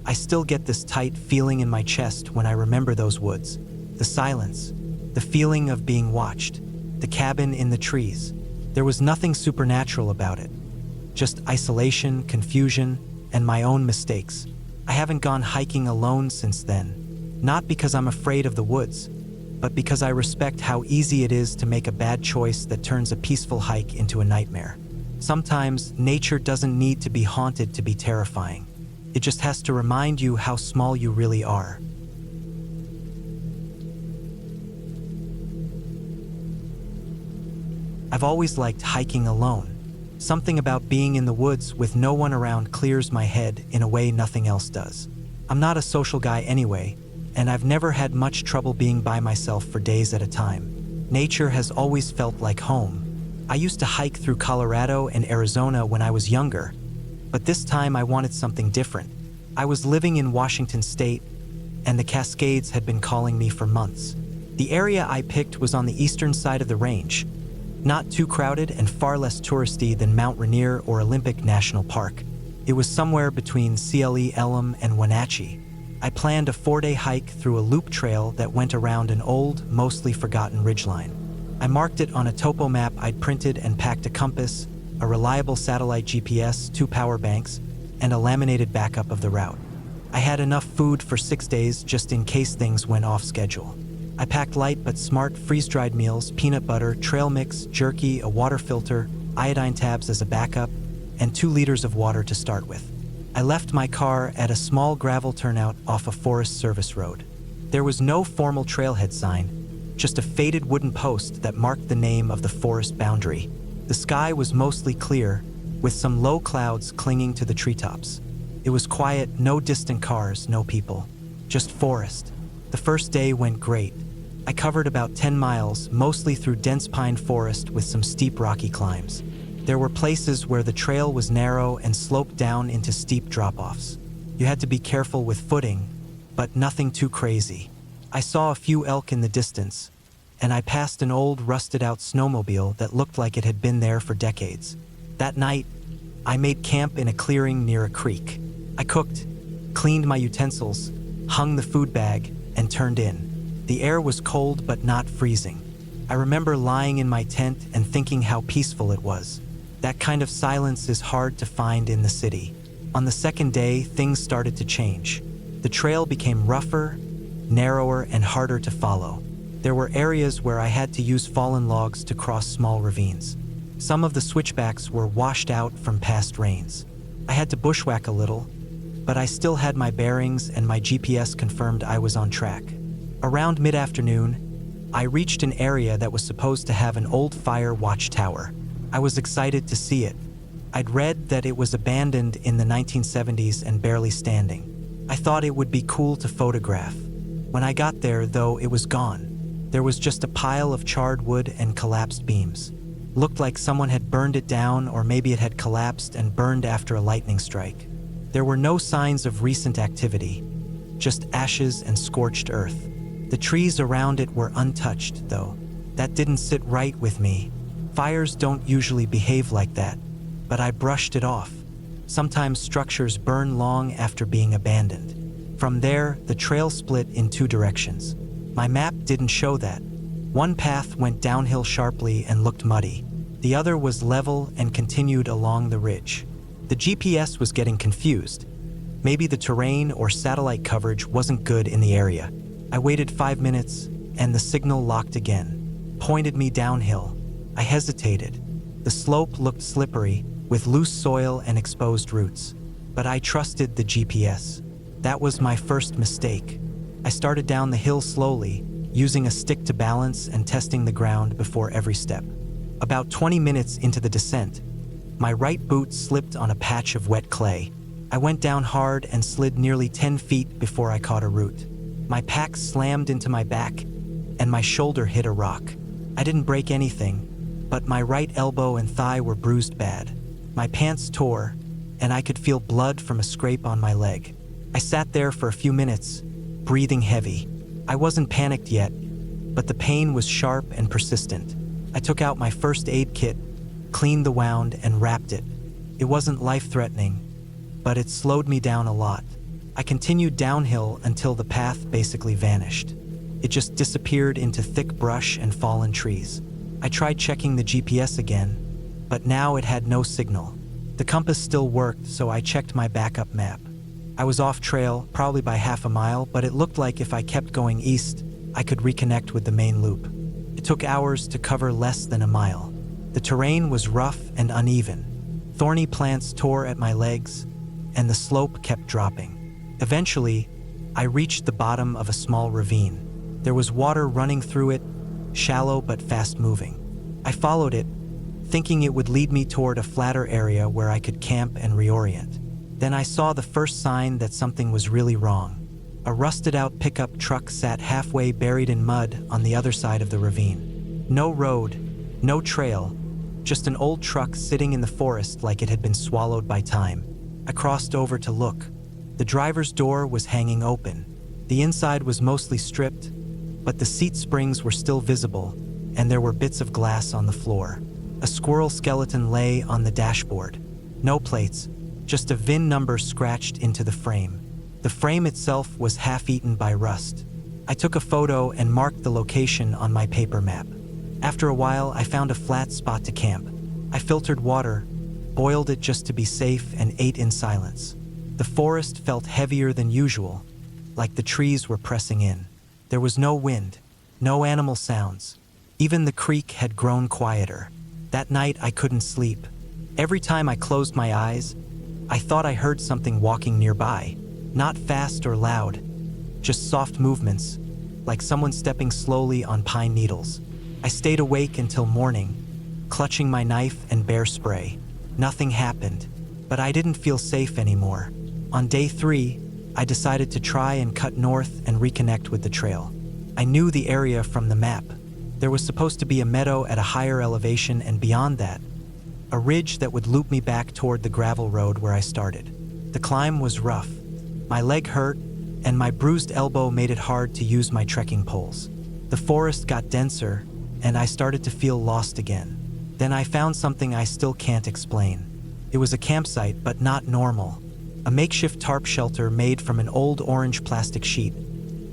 I still get this tight feeling in my chest when I remember those woods. The silence, the feeling of being watched, the cabin in the trees. There was nothing supernatural about it. Just isolation, confusion, and my own mistakes. I haven't gone hiking alone since then. Not because I'm afraid of the woods, but because I respect how easy it is to make a bad choice that turns a peaceful hike into a nightmare. Sometimes nature doesn't need to be haunted to be terrifying. It just has to remind you how small you really are. I've always liked hiking alone. Something about being in the woods with no one around clears my head in a way nothing else does. I'm not a social guy anyway, and I've never had much trouble being by myself for days at a time. Nature has always felt like home. I used to hike through Colorado and Arizona when I was younger, But this time I wanted something different. I was living in Washington State, and the Cascades had been calling me for months. The area I picked was on the eastern side of the range, not too crowded and far less touristy than Mount Rainier or Olympic National Park. It was somewhere between CLE Elam and Wenatchee. I planned a 4-day hike through a loop trail that went around an old, mostly forgotten ridgeline. I marked it on a topo map I'd printed and packed a compass, a reliable satellite GPS, 2 power banks, and a laminated backup of the route. I had enough food for 6 days just in case things went off schedule. I packed light but smart freeze-dried meals, peanut butter, trail mix, jerky, a water filter, iodine tabs as a backup, and 2 liters of water to start with. I left my car at a small gravel turnout off a Forest Service road. There was no formal trailhead sign, just a faded wooden post that marked the name of the forest boundary. The sky was mostly clear, with some low clouds clinging to the treetops. It was quiet, no distant cars, no people, just forest. The first day went great. I covered about 10 miles, mostly through dense pine forest with some steep rocky climbs. There were places where the trail was narrow and sloped down into steep drop-offs. You had to be careful with footing, but nothing too crazy. I saw a few elk in the distance, and I passed an old, rusted-out snowmobile that looked like it had been there for decades. That night, I made camp in a clearing near a creek. I cooked, cleaned my utensils, hung the food bag, and turned in. The air was cold but not freezing. I remember lying in my tent and thinking how peaceful it was. That kind of silence is hard to find in the city. On the second day, things started to change. The trail became rougher, narrower, and harder to follow. There were areas where I had to use fallen logs to cross small ravines. Some of the switchbacks were washed out from past rains. I had to bushwhack a little, but I still had my bearings and my GPS confirmed I was on track. Around mid-afternoon, I reached an area that was supposed to have an old fire watchtower. I was excited to see it. I'd read that it was abandoned in the 1970s and barely standing. I thought it would be cool to photograph. When I got there, though, it was gone. There was just a pile of charred wood and collapsed beams. Looked like someone had burned it down, or maybe it had collapsed and burned after a lightning strike. There were no signs of recent activity, just ashes and scorched earth. The trees around it were untouched, though. That didn't sit right with me. Fires don't usually behave like that, but I brushed it off. Sometimes structures burn long after being abandoned. From there, the trail split in 2 directions. My map didn't show that. One path went downhill sharply and looked muddy. The other was level and continued along the ridge. The GPS was getting confused. Maybe the terrain or satellite coverage wasn't good in the area. I waited 5 minutes, and the signal locked again. Pointed me downhill. I hesitated. The slope looked slippery, with loose soil and exposed roots. But I trusted the GPS. That was my first mistake. I started down the hill slowly, using a stick to balance and testing the ground before every step. About 20 minutes into the descent, my right boot slipped on a patch of wet clay. I went down hard and slid nearly 10 feet before I caught a root. My pack slammed into my back, and my shoulder hit a rock. I didn't break anything, but my right elbow and thigh were bruised bad. My pants tore, and I could feel blood from a scrape on my leg. I sat there for a few minutes, breathing heavy. I wasn't panicked yet, but the pain was sharp and persistent. I took out my first aid kit, cleaned the wound, and wrapped it. It wasn't life-threatening, but it slowed me down a lot. I continued downhill until the path basically vanished. It just disappeared into thick brush and fallen trees. I tried checking the GPS again, but now it had no signal. The compass still worked, so I checked my backup map. I was off trail, probably by half a mile, but it looked like if I kept going east, I could reconnect with the main loop. It took hours to cover less than a mile. The terrain was rough and uneven. Thorny plants tore at my legs, and the slope kept dropping. Eventually, I reached the bottom of a small ravine. There was water running through it, shallow but fast-moving. I followed it, thinking it would lead me toward a flatter area where I could camp and reorient. Then I saw the first sign that something was really wrong. A rusted-out pickup truck sat halfway buried in mud on the other side of the ravine. No road, no trail, just an old truck sitting in the forest like it had been swallowed by time. I crossed over to look. The driver's door was hanging open. The inside was mostly stripped, but the seat springs were still visible, and there were bits of glass on the floor. A squirrel skeleton lay on the dashboard. No plates, just a VIN number scratched into the frame. The frame itself was half-eaten by rust. I took a photo and marked the location on my paper map. After a while, I found a flat spot to camp. I filtered water, boiled it just to be safe, and ate in silence. The forest felt heavier than usual, like the trees were pressing in. There was no wind, no animal sounds. Even the creek had grown quieter. That night, I couldn't sleep. Every time I closed my eyes, I thought I heard something walking nearby. Not fast or loud, just soft movements, like someone stepping slowly on pine needles. I stayed awake until morning, clutching my knife and bear spray. Nothing happened, but I didn't feel safe anymore. On day 3, I decided to try and cut north and reconnect with the trail. I knew the area from the map. There was supposed to be a meadow at a higher elevation, and beyond that, a ridge that would loop me back toward the gravel road where I started. The climb was rough. My leg hurt, and my bruised elbow made it hard to use my trekking poles. The forest got denser, and I started to feel lost again. Then I found something I still can't explain. It was a campsite, but not normal. A makeshift tarp shelter made from an old orange plastic sheet,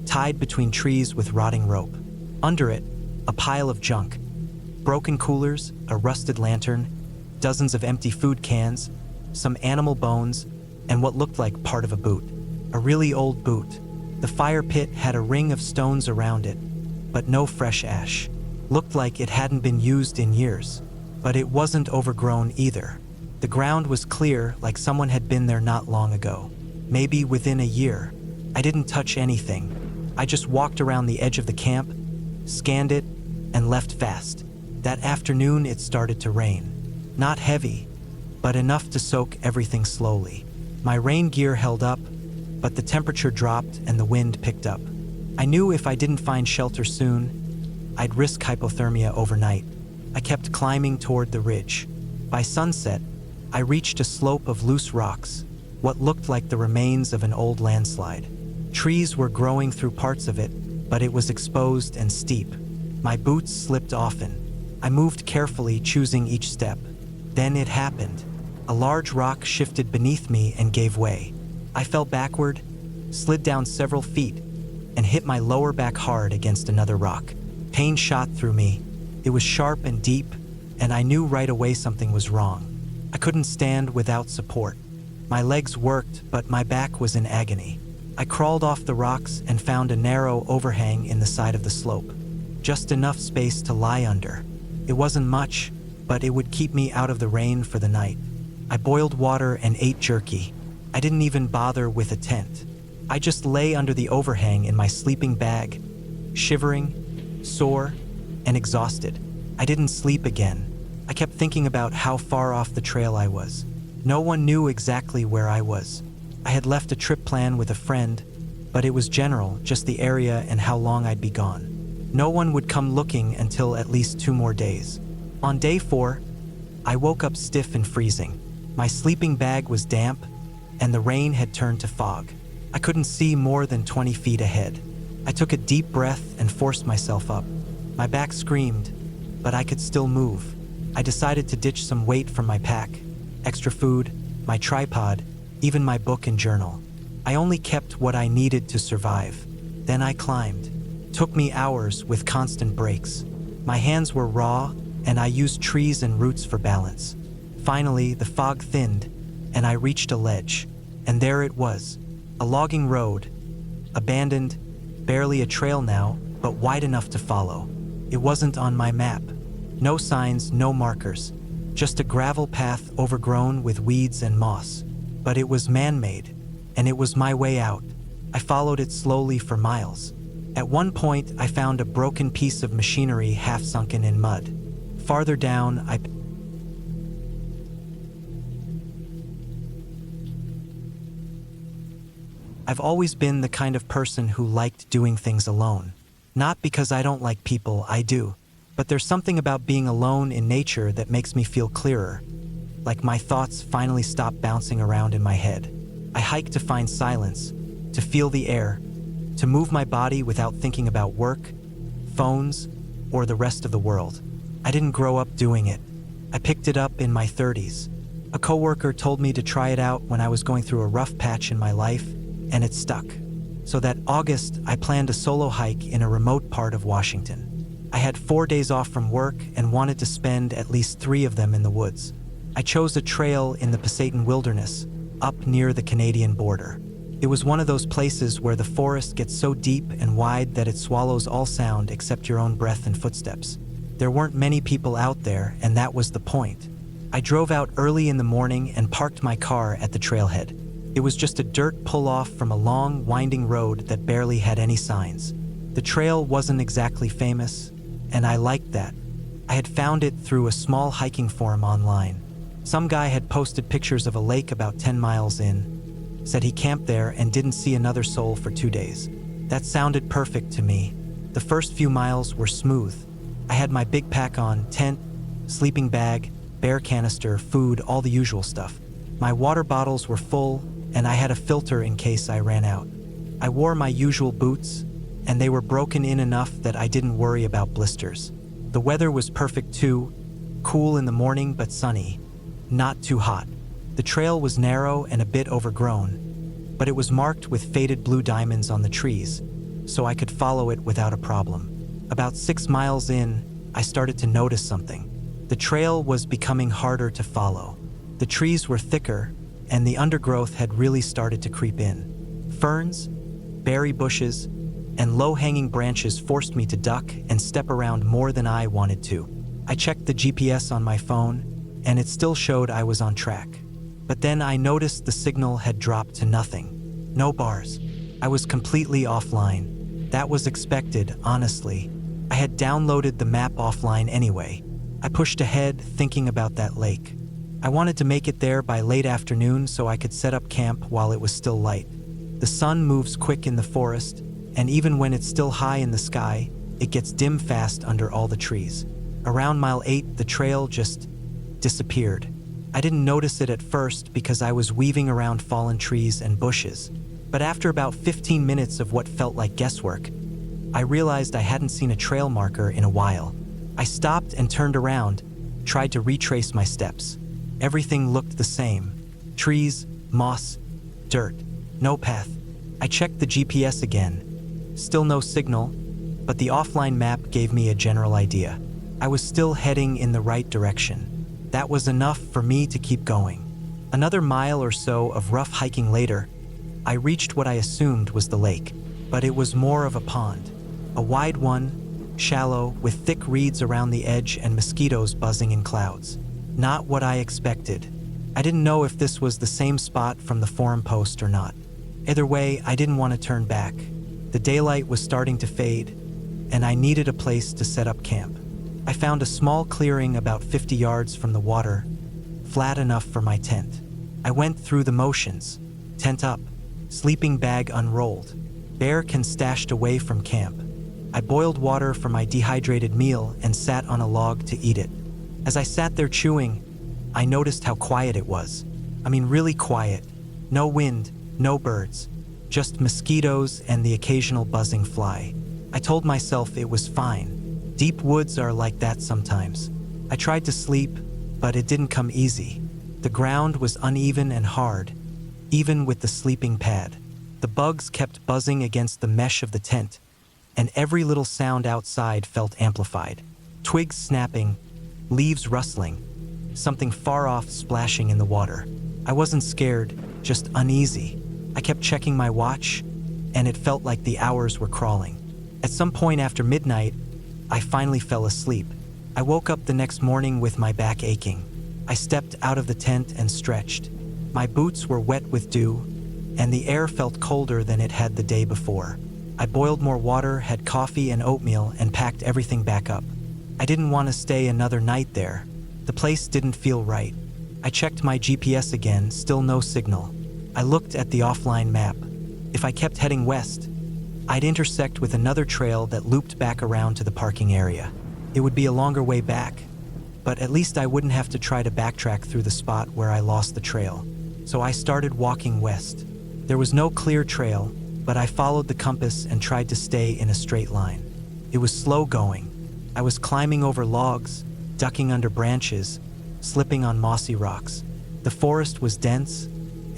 tied between trees with rotting rope. Under it, a pile of junk. Broken coolers, a rusted lantern, dozens of empty food cans, some animal bones, and what looked like part of a boot. A really old boot. The fire pit had a ring of stones around it, but no fresh ash. Looked like it hadn't been used in years, but it wasn't overgrown either. The ground was clear, like someone had been there not long ago. Maybe within a year. I didn't touch anything. I just walked around the edge of the camp, scanned it, and left fast. That afternoon it started to rain. Not heavy, but enough to soak everything slowly. My rain gear held up, but the temperature dropped and the wind picked up. I knew if I didn't find shelter soon, I'd risk hypothermia overnight. I kept climbing toward the ridge. By sunset, I reached a slope of loose rocks, what looked like the remains of an old landslide. Trees were growing through parts of it, but it was exposed and steep. My boots slipped often. I moved carefully, choosing each step. Then it happened. A large rock shifted beneath me and gave way. I fell backward, slid down several feet, and hit my lower back hard against another rock. Pain shot through me. It was sharp and deep, and I knew right away something was wrong. I couldn't stand without support. My legs worked, but my back was in agony. I crawled off the rocks and found a narrow overhang in the side of the slope. Just enough space to lie under. It wasn't much, but it would keep me out of the rain for the night. I boiled water and ate jerky. I didn't even bother with a tent. I just lay under the overhang in my sleeping bag, shivering, sore, and exhausted. I didn't sleep again. I kept thinking about how far off the trail I was. No one knew exactly where I was. I had left a trip plan with a friend, but it was general, just the area and how long I'd be gone. No one would come looking until at least 2 more days. On day 4, I woke up stiff and freezing. My sleeping bag was damp, and the rain had turned to fog. I couldn't see more than 20 feet ahead. I took a deep breath and forced myself up. My back screamed, but I could still move. I decided to ditch some weight from my pack, extra food, my tripod, even my book and journal. I only kept what I needed to survive. Then I climbed. Took me hours with constant breaks. My hands were raw, and I used trees and roots for balance. Finally, the fog thinned, and I reached a ledge. And there it was, a logging road, abandoned, barely a trail now, but wide enough to follow. It wasn't on my map. No signs, no markers, just a gravel path overgrown with weeds and moss. But it was man-made, and it was my way out. I followed it slowly for miles. At one point, I found a broken piece of machinery half sunken in mud. Farther down, I've always been the kind of person who liked doing things alone. Not because I don't like people, I do. But there's something about being alone in nature that makes me feel clearer. like my thoughts finally stopped bouncing around in my head. I hiked to find silence, to feel the air, to move my body without thinking about work, phones, or the rest of the world. I didn't grow up doing it. I picked it up in my 30s. A coworker told me to try it out when I was going through a rough patch in my life, and it stuck. So that August, I planned a solo hike in a remote part of Washington. I had 4 days off from work and wanted to spend at least 3 of them in the woods. I chose a trail in the Pasayten Wilderness, up near the Canadian border. It was one of those places where the forest gets so deep and wide that it swallows all sound except your own breath and footsteps. There weren't many people out there, and that was the point. I drove out early in the morning and parked my car at the trailhead. It was just a dirt pull-off from a long, winding road that barely had any signs. The trail wasn't exactly famous, and I liked that. I had found it through a small hiking forum online. Some guy had posted pictures of a lake about 10 miles in, said he camped there and didn't see another soul for 2 days. That sounded perfect to me. The first few miles were smooth. I had my big pack on, tent, sleeping bag, bear canister, food, all the usual stuff. My water bottles were full, and I had a filter in case I ran out. I wore my usual boots, and they were broken in enough that I didn't worry about blisters. The weather was perfect too, cool in the morning but sunny, not too hot. The trail was narrow and a bit overgrown, but it was marked with faded blue diamonds on the trees, so I could follow it without a problem. About 6 miles in, I started to notice something. The trail was becoming harder to follow. The trees were thicker, and the undergrowth had really started to creep in. Ferns, berry bushes, and low-hanging branches forced me to duck and step around more than I wanted to. I checked the GPS on my phone, and it still showed I was on track. But then I noticed the signal had dropped to nothing. No bars. I was completely offline. That was expected, honestly. I had downloaded the map offline anyway. I pushed ahead, thinking about that lake. I wanted to make it there by late afternoon so I could set up camp while it was still light. The sun moves quick in the forest, and even when it's still high in the sky, it gets dim fast under all the trees. Around mile 8, the trail just disappeared. I didn't notice it at first because I was weaving around fallen trees and bushes. But after about 15 minutes of what felt like guesswork, I realized I hadn't seen a trail marker in a while. I stopped and turned around, tried to retrace my steps. Everything looked the same. Trees, moss, dirt, no path. I checked the GPS again. Still no signal, but the offline map gave me a general idea. I was still heading in the right direction. That was enough for me to keep going. Another mile or so of rough hiking later, I reached what I assumed was the lake, but it was more of a pond. A wide one, shallow, with thick reeds around the edge and mosquitoes buzzing in clouds. Not what I expected. I didn't know if this was the same spot from the forum post or not. Either way, I didn't want to turn back. The daylight was starting to fade, and I needed a place to set up camp. I found a small clearing about 50 yards from the water, flat enough for my tent. I went through the motions. Tent up, sleeping bag unrolled, bear can stashed away from camp. I boiled water for my dehydrated meal and sat on a log to eat it. As I sat there chewing, I noticed how quiet it was. I mean, really quiet. No wind, no birds, just mosquitoes and the occasional buzzing fly. I told myself it was fine. Deep woods are like that sometimes. I tried to sleep, but it didn't come easy. The ground was uneven and hard, even with the sleeping pad. The bugs kept buzzing against the mesh of the tent, and every little sound outside felt amplified. Twigs snapping, leaves rustling, something far off splashing in the water. I wasn't scared, just uneasy. I kept checking my watch, and it felt like the hours were crawling. At some point after midnight, I finally fell asleep. I woke up the next morning with my back aching. I stepped out of the tent and stretched. My boots were wet with dew, and the air felt colder than it had the day before. I boiled more water, had coffee and oatmeal, and packed everything back up. I didn't want to stay another night there. The place didn't feel right. I checked my GPS again, still no signal. I looked at the offline map. If I kept heading west, I'd intersect with another trail that looped back around to the parking area. It would be a longer way back, but at least I wouldn't have to try to backtrack through the spot where I lost the trail. So I started walking west. There was no clear trail, but I followed the compass and tried to stay in a straight line. It was slow going. I was climbing over logs, ducking under branches, slipping on mossy rocks. The forest was dense,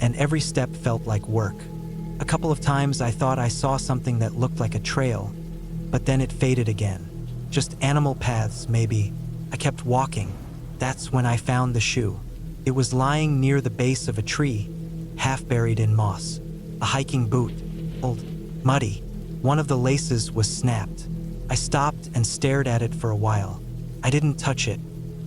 and every step felt like work. A couple of times I thought I saw something that looked like a trail, but then it faded again. Just animal paths, maybe. I kept walking. That's when I found the shoe. It was lying near the base of a tree, half buried in moss. A hiking boot, old, muddy. One of the laces was snapped. I stopped and stared at it for a while. I didn't touch it,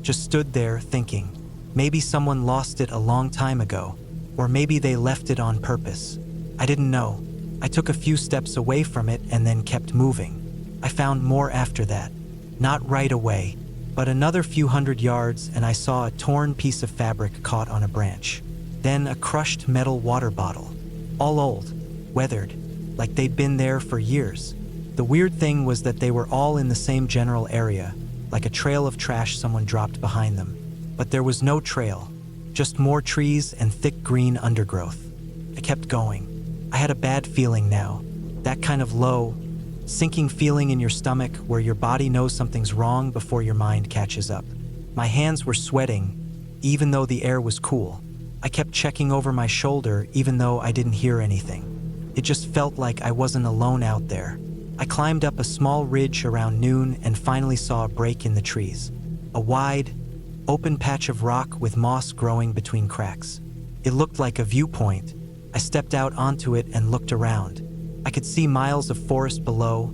just stood there thinking. Maybe someone lost it a long time ago, or maybe they left it on purpose. I didn't know. I took a few steps away from it and then kept moving. I found more after that. Not right away, but another few hundred yards and I saw a torn piece of fabric caught on a branch. Then a crushed metal water bottle. All old, weathered, like they'd been there for years. The weird thing was that they were all in the same general area, like a trail of trash someone dropped behind them. But there was no trail, just more trees and thick green undergrowth. I kept going. I had a bad feeling now, that kind of low, sinking feeling in your stomach where your body knows something's wrong before your mind catches up. My hands were sweating, even though the air was cool. I kept checking over my shoulder even though I didn't hear anything. It just felt like I wasn't alone out there. I climbed up a small ridge around noon and finally saw a break in the trees. A wide, open patch of rock with moss growing between cracks. It looked like a viewpoint. I stepped out onto it and looked around. I could see miles of forest below,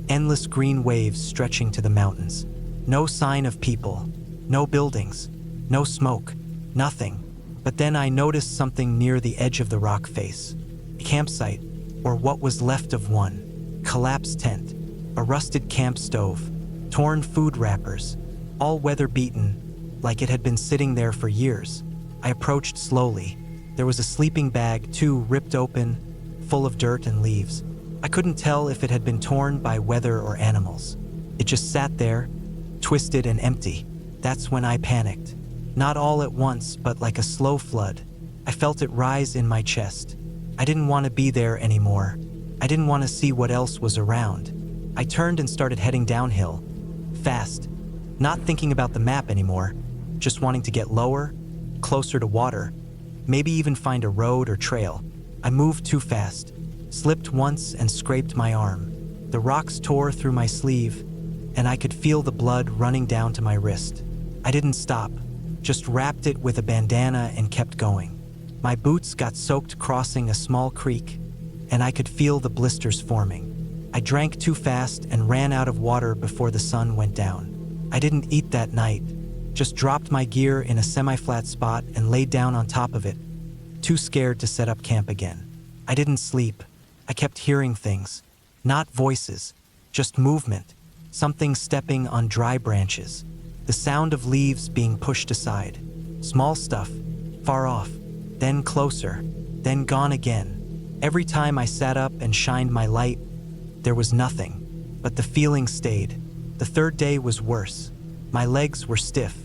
endless green waves stretching to the mountains. No sign of people, no buildings, no smoke, nothing. But then I noticed something near the edge of the rock face. A campsite, or what was left of one. Collapsed tent, a rusted camp stove, torn food wrappers, all weather-beaten, like it had been sitting there for years. I approached slowly. There was a sleeping bag, too, ripped open, full of dirt and leaves. I couldn't tell if it had been torn by weather or animals. It just sat there, twisted and empty. That's when I panicked. Not all at once, but like a slow flood. I felt it rise in my chest. I didn't want to be there anymore. I didn't want to see what else was around. I turned and started heading downhill, fast, not thinking about the map anymore, just wanting to get lower, closer to water, maybe even find a road or trail. I moved too fast, slipped once and scraped my arm. The rocks tore through my sleeve, and I could feel the blood running down to my wrist. I didn't stop, just wrapped it with a bandana and kept going. My boots got soaked crossing a small creek, and I could feel the blisters forming. I drank too fast and ran out of water before the sun went down. I didn't eat that night, just dropped my gear in a semi-flat spot and laid down on top of it, too scared to set up camp again. I didn't sleep. I kept hearing things, not voices, just movement, something stepping on dry branches, the sound of leaves being pushed aside, small stuff, far off, then closer, then gone again. Every time I sat up and shined my light, there was nothing, but the feeling stayed. The third day was worse. My legs were stiff.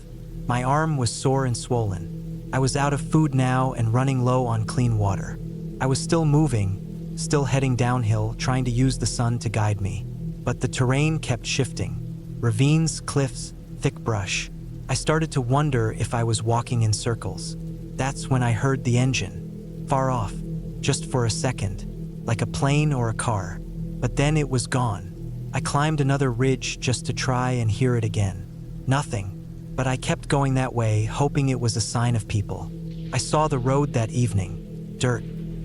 My arm was sore and swollen. I was out of food now and running low on clean water. I was still moving, still heading downhill, trying to use the sun to guide me. But the terrain kept shifting. Ravines, cliffs, thick brush. I started to wonder if I was walking in circles. That's when I heard the engine, far off, just for a second, like a plane or a car. But then it was gone. I climbed another ridge just to try and hear it again. Nothing. But I kept going that way, hoping it was a sign of people. I saw the road that evening. Dirt,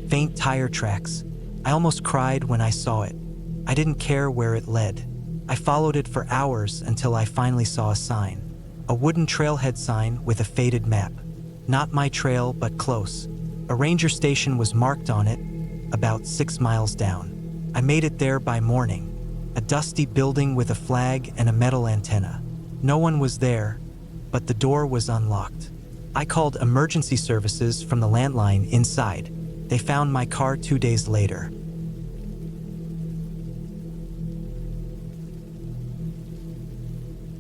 faint tire tracks. I almost cried when I saw it. I didn't care where it led. I followed it for hours until I finally saw a sign. A wooden trailhead sign with a faded map. Not my trail, but close. A ranger station was marked on it, about 6 miles down. I made it there by morning. A dusty building with a flag and a metal antenna. No one was there, but the door was unlocked. I called emergency services from the landline inside. They found my car 2 days later.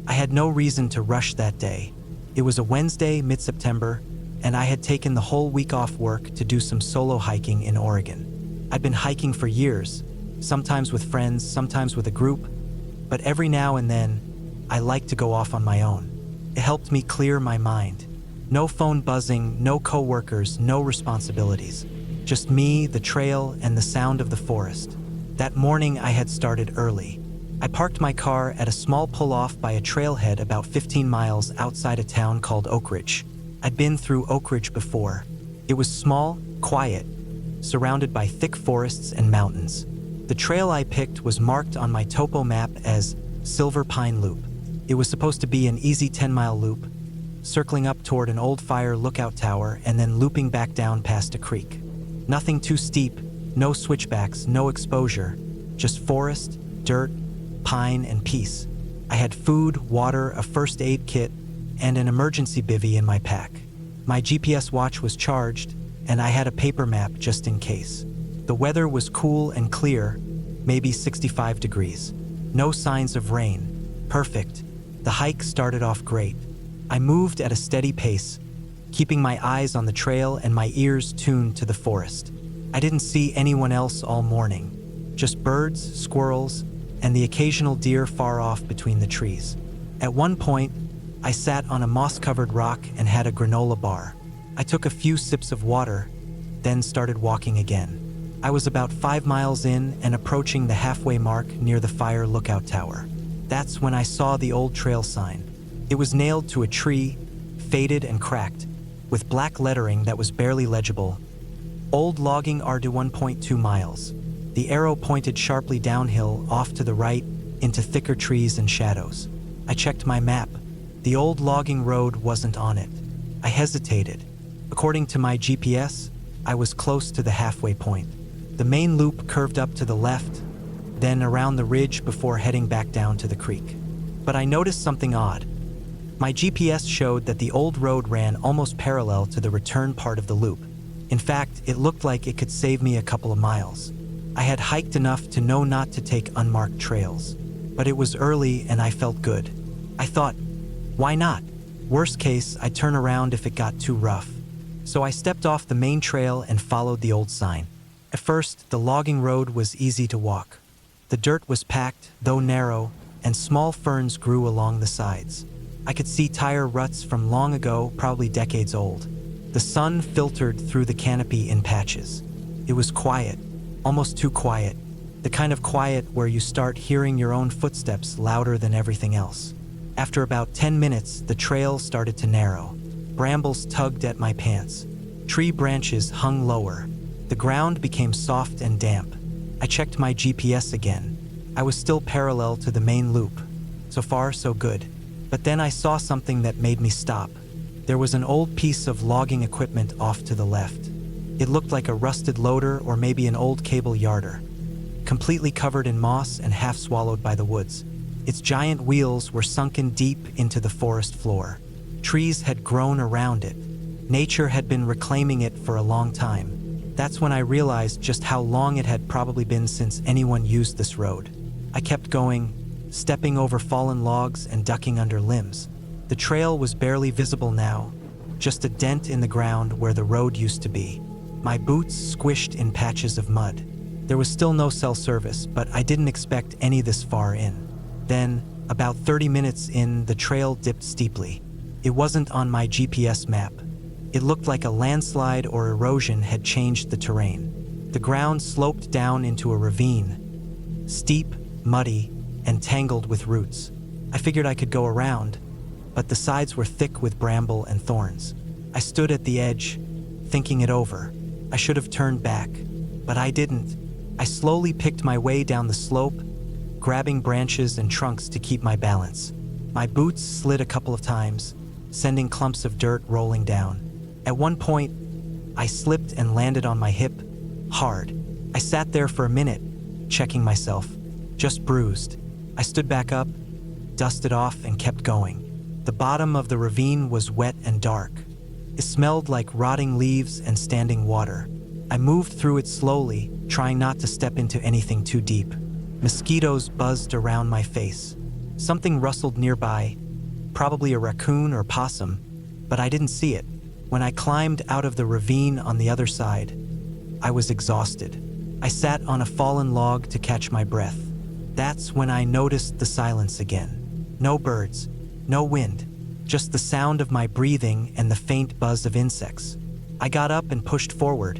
I had no reason to rush that day. It was a Wednesday, mid-September, and I had taken the whole week off work to do some solo hiking in Oregon. I'd been hiking for years, sometimes with friends, sometimes with a group, but every now and then, I like to go off on my own. It helped me clear my mind. No phone buzzing, no coworkers, no responsibilities. Just me, the trail, and the sound of the forest. That morning I had started early. I parked my car at a small pull-off by a trailhead about 15 miles outside a town called Oak Ridge. I'd been through Oak Ridge before. It was small, quiet, surrounded by thick forests and mountains. The trail I picked was marked on my topo map as Silver Pine Loop. It was supposed to be an easy 10-mile loop, circling up toward an old fire lookout tower and then looping back down past a creek. Nothing too steep, no switchbacks, no exposure, just forest, dirt, pine, and peace. I had food, water, a first aid kit, and an emergency bivvy in my pack. My GPS watch was charged, and I had a paper map just in case. The weather was cool and clear, maybe 65 degrees. No signs of rain. Perfect. The hike started off great. I moved at a steady pace, keeping my eyes on the trail and my ears tuned to the forest. I didn't see anyone else all morning, just birds, squirrels, and the occasional deer far off between the trees. At one point, I sat on a moss-covered rock and had a granola bar. I took a few sips of water, then started walking again. I was about 5 miles in and approaching the halfway mark near the fire lookout tower. That's when I saw the old trail sign. It was nailed to a tree, faded and cracked, with black lettering that was barely legible. Old logging RD 1.2 miles. The arrow pointed sharply downhill off to the right into thicker trees and shadows. I checked my map. The old logging road wasn't on it. I hesitated. According to my GPS, I was close to the halfway point. The main loop curved up to the left, then around the ridge before heading back down to the creek. But I noticed something odd. My GPS showed that the old road ran almost parallel to the return part of the loop. In fact, it looked like it could save me a couple of miles. I had hiked enough to know not to take unmarked trails, but it was early and I felt good. I thought, why not? Worst case, I'd turn around if it got too rough. So I stepped off the main trail and followed the old sign. At first, the logging road was easy to walk. The dirt was packed, though narrow, and small ferns grew along the sides. I could see tire ruts from long ago, probably decades old. The sun filtered through the canopy in patches. It was quiet, almost too quiet. The kind of quiet where you start hearing your own footsteps louder than everything else. After about 10 minutes, the trail started to narrow. Brambles tugged at my pants. Tree branches hung lower. The ground became soft and damp. I checked my GPS again. I was still parallel to the main loop. So far, so good. But then I saw something that made me stop. There was an old piece of logging equipment off to the left. It looked like a rusted loader or maybe an old cable yarder, completely covered in moss and half swallowed by the woods. Its giant wheels were sunken deep into the forest floor. Trees had grown around it. Nature had been reclaiming it for a long time. That's when I realized just how long it had probably been since anyone used this road. I kept going, stepping over fallen logs and ducking under limbs. The trail was barely visible now, just a dent in the ground where the road used to be. My boots squished in patches of mud. There was still no cell service, but I didn't expect any this far in. Then, about 30 minutes in, the trail dipped steeply. It wasn't on my GPS map. It looked like a landslide or erosion had changed the terrain. The ground sloped down into a ravine, steep, muddy, and tangled with roots. I figured I could go around, but the sides were thick with bramble and thorns. I stood at the edge, thinking it over. I should have turned back, but I didn't. I slowly picked my way down the slope, grabbing branches and trunks to keep my balance. My boots slid a couple of times, sending clumps of dirt rolling down. At one point, I slipped and landed on my hip, hard. I sat there for a minute, checking myself, just bruised. I stood back up, dusted off, and kept going. The bottom of the ravine was wet and dark. It smelled like rotting leaves and standing water. I moved through it slowly, trying not to step into anything too deep. Mosquitoes buzzed around my face. Something rustled nearby, probably a raccoon or possum, but I didn't see it. When I climbed out of the ravine on the other side, I was exhausted. I sat on a fallen log to catch my breath. That's when I noticed the silence again. No birds, no wind, just the sound of my breathing and the faint buzz of insects. I got up and pushed forward,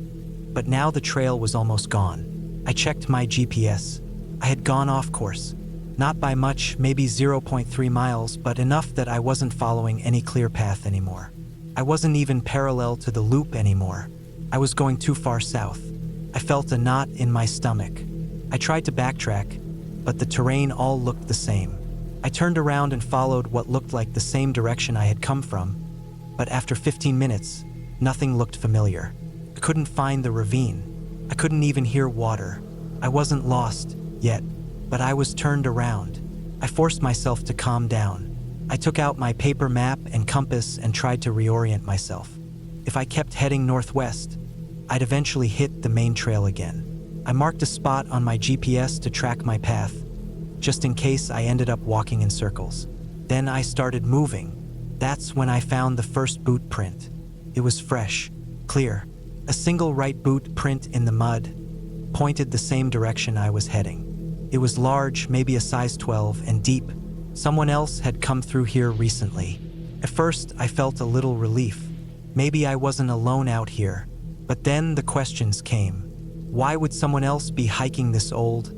but now the trail was almost gone. I checked my GPS. I had gone off course. Not by much, maybe 0.3 miles, but enough that I wasn't following any clear path anymore. I wasn't even parallel to the loop anymore. I was going too far south. I felt a knot in my stomach. I tried to backtrack, but the terrain all looked the same. I turned around and followed what looked like the same direction I had come from, but after 15 minutes, nothing looked familiar. I couldn't find the ravine. I couldn't even hear water. I wasn't lost yet, but I was turned around. I forced myself to calm down. I took out my paper map and compass and tried to reorient myself. If I kept heading northwest, I'd eventually hit the main trail again. I marked a spot on my GPS to track my path, just in case I ended up walking in circles. Then I started moving. That's when I found the first boot print. It was fresh, clear. A single right boot print in the mud pointed the same direction I was heading. It was large, maybe a size 12, and deep. Someone else had come through here recently. At first, I felt a little relief. Maybe I wasn't alone out here. But then the questions came. Why would someone else be hiking this old,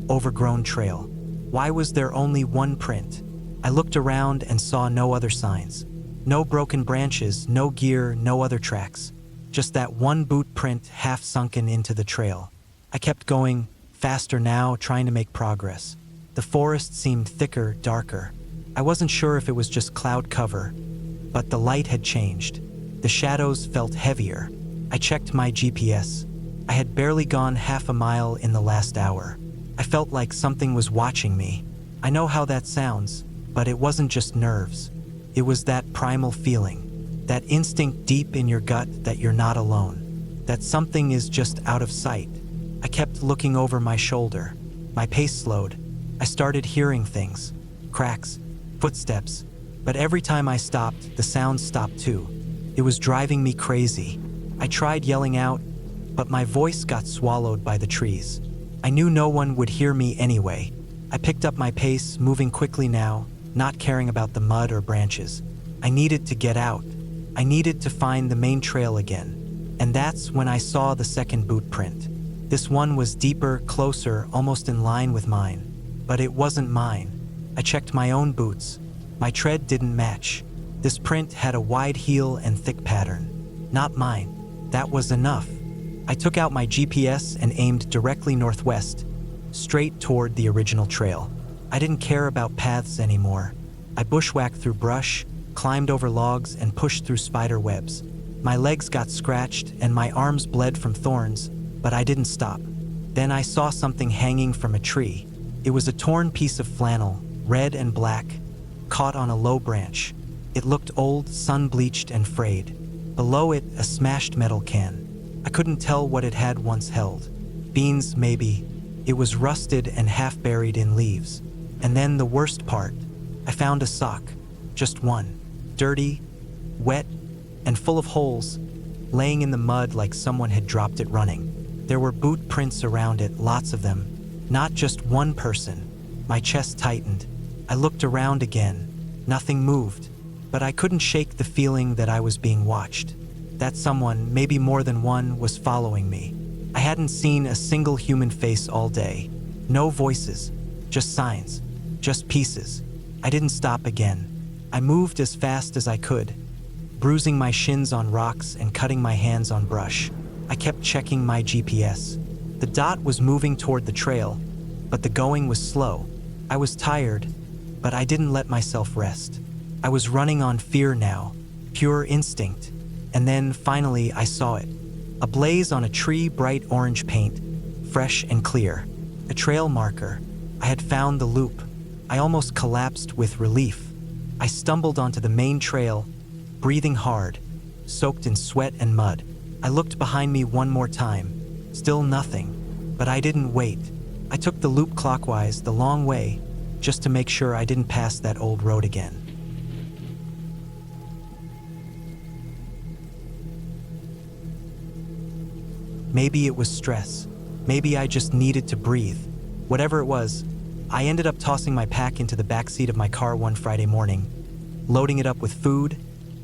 overgrown trail? Why was there only one print? I looked around and saw no other signs. No broken branches, no gear, no other tracks. Just that one boot print half sunken into the trail. I kept going, faster now, trying to make progress. The forest seemed thicker, darker. I wasn't sure if it was just cloud cover, but the light had changed. The shadows felt heavier. I checked my GPS. I had barely gone half a mile in the last hour. I felt like something was watching me. I know how that sounds, but it wasn't just nerves. It was that primal feeling, that instinct deep in your gut that you're not alone, that something is just out of sight. I kept looking over my shoulder. My pace slowed. I started hearing things, cracks, footsteps, but every time I stopped, the sound stopped too. It was driving me crazy. I tried yelling out, but my voice got swallowed by the trees. I knew no one would hear me anyway. I picked up my pace, moving quickly now, not caring about the mud or branches. I needed to get out. I needed to find the main trail again. And that's when I saw the second boot print. This one was deeper, closer, almost in line with mine. But it wasn't mine. I checked my own boots. My tread didn't match. This print had a wide heel and thick pattern. Not mine. That was enough. I took out my GPS and aimed directly northwest, straight toward the original trail. I didn't care about paths anymore. I bushwhacked through brush, climbed over logs, and pushed through spider webs. My legs got scratched and my arms bled from thorns, but I didn't stop. Then I saw something hanging from a tree. It was a torn piece of flannel, red and black, caught on a low branch. It looked old, sun-bleached, and frayed. Below it, a smashed metal can. I couldn't tell what it had once held. Beans, maybe. It was rusted and half-buried in leaves. And then the worst part, I found a sock. Just one. Dirty, wet, and full of holes, laying in the mud like someone had dropped it running. There were boot prints around it, lots of them. Not just one person. My chest tightened. I looked around again. Nothing moved. But I couldn't shake the feeling that I was being watched. That someone, maybe more than one, was following me. I hadn't seen a single human face all day. No voices. Just signs. Just pieces. I didn't stop again. I moved as fast as I could, bruising my shins on rocks and cutting my hands on brush. I kept checking my GPS. The dot was moving toward the trail, but the going was slow. I was tired, but I didn't let myself rest. I was running on fear now, pure instinct. And then, finally, I saw it. A blaze on a tree, bright orange paint, fresh and clear. A trail marker. I had found the loop. I almost collapsed with relief. I stumbled onto the main trail, breathing hard, soaked in sweat and mud. I looked behind me one more time. Still nothing, but I didn't wait. I took the loop clockwise, the long way, just to make sure I didn't pass that old road again. Maybe it was stress. Maybe I just needed to breathe. Whatever it was, I ended up tossing my pack into the backseat of my car one Friday morning, loading it up with food,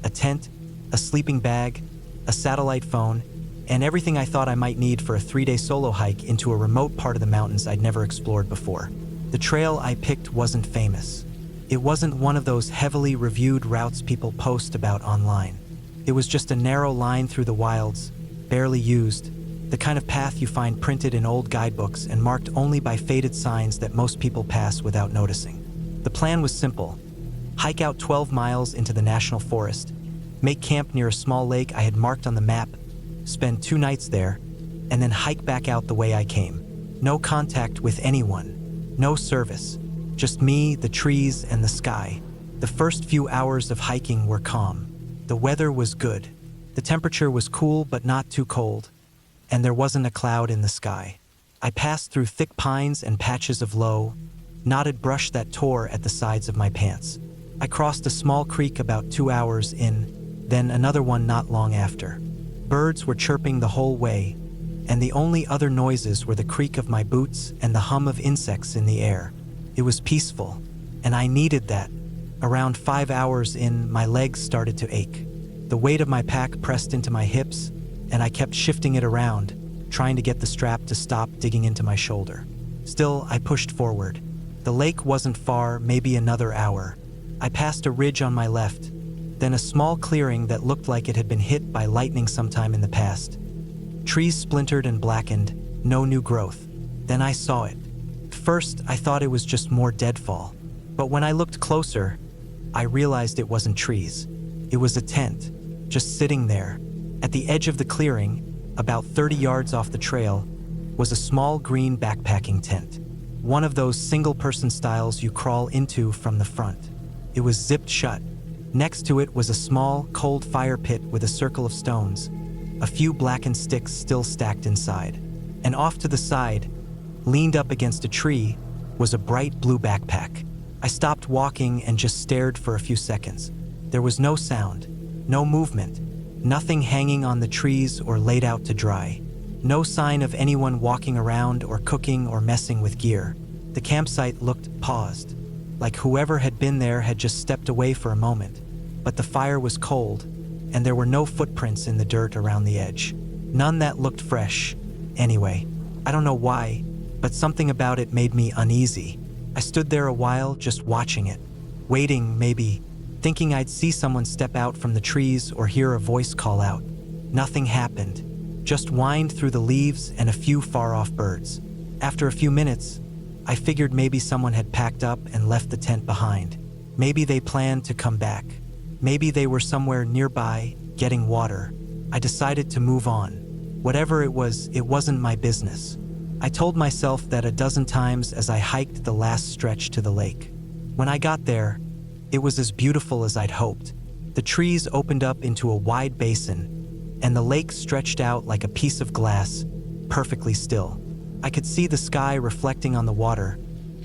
a tent, a sleeping bag, a satellite phone, and everything I thought I might need for a 3-day solo hike into a remote part of the mountains I'd never explored before. The trail I picked wasn't famous. It wasn't one of those heavily reviewed routes people post about online. It was just a narrow line through the wilds, barely used, the kind of path you find printed in old guidebooks and marked only by faded signs that most people pass without noticing. The plan was simple: hike out 12 miles into the national forest, make camp near a small lake I had marked on the map, spend 2 nights there, and then hike back out the way I came. No contact with anyone, no service, just me, the trees, and the sky. The first few hours of hiking were calm. The weather was good. The temperature was cool but not too cold, and there wasn't a cloud in the sky. I passed through thick pines and patches of low, knotted brush that tore at the sides of my pants. I crossed a small creek about 2 hours in, then another one not long after. Birds were chirping the whole way, and the only other noises were the creak of my boots and the hum of insects in the air. It was peaceful, and I needed that. Around 5 hours in, my legs started to ache. The weight of my pack pressed into my hips, and I kept shifting it around, trying to get the strap to stop digging into my shoulder. Still, I pushed forward. The lake wasn't far, maybe another hour. I passed a ridge on my left, then a small clearing that looked like it had been hit by lightning sometime in the past. Trees splintered and blackened, no new growth. Then I saw it. First, I thought it was just more deadfall. But when I looked closer, I realized it wasn't trees. It was a tent, just sitting there. At the edge of the clearing, about 30 yards off the trail, was a small green backpacking tent. One of those single-person styles you crawl into from the front. It was zipped shut. Next to it was a small, cold fire pit with a circle of stones, a few blackened sticks still stacked inside. And off to the side, leaned up against a tree, was a bright blue backpack. I stopped walking and just stared for a few seconds. There was no sound, no movement, nothing hanging on the trees or laid out to dry. No sign of anyone walking around or cooking or messing with gear. The campsite looked paused, like whoever had been there had just stepped away for a moment. But the fire was cold, and there were no footprints in the dirt around the edge. None that looked fresh. Anyway, I don't know why, but something about it made me uneasy. I stood there a while just watching it, waiting maybe, thinking I'd see someone step out from the trees or hear a voice call out. Nothing happened. Just whined through the leaves and a few far-off birds. After a few minutes, I figured maybe someone had packed up and left the tent behind. Maybe they planned to come back. Maybe they were somewhere nearby, getting water. I decided to move on. Whatever it was, it wasn't my business. I told myself that a dozen times as I hiked the last stretch to the lake. When I got there, it was as beautiful as I'd hoped. The trees opened up into a wide basin, and the lake stretched out like a piece of glass, perfectly still. I could see the sky reflecting on the water,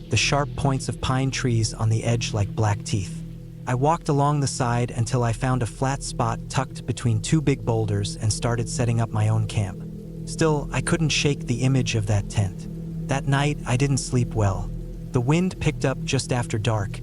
the sharp points of pine trees on the edge like black teeth. I walked along the side until I found a flat spot tucked between 2 big boulders and started setting up my own camp. Still, I couldn't shake the image of that tent. That night, I didn't sleep well. The wind picked up just after dark,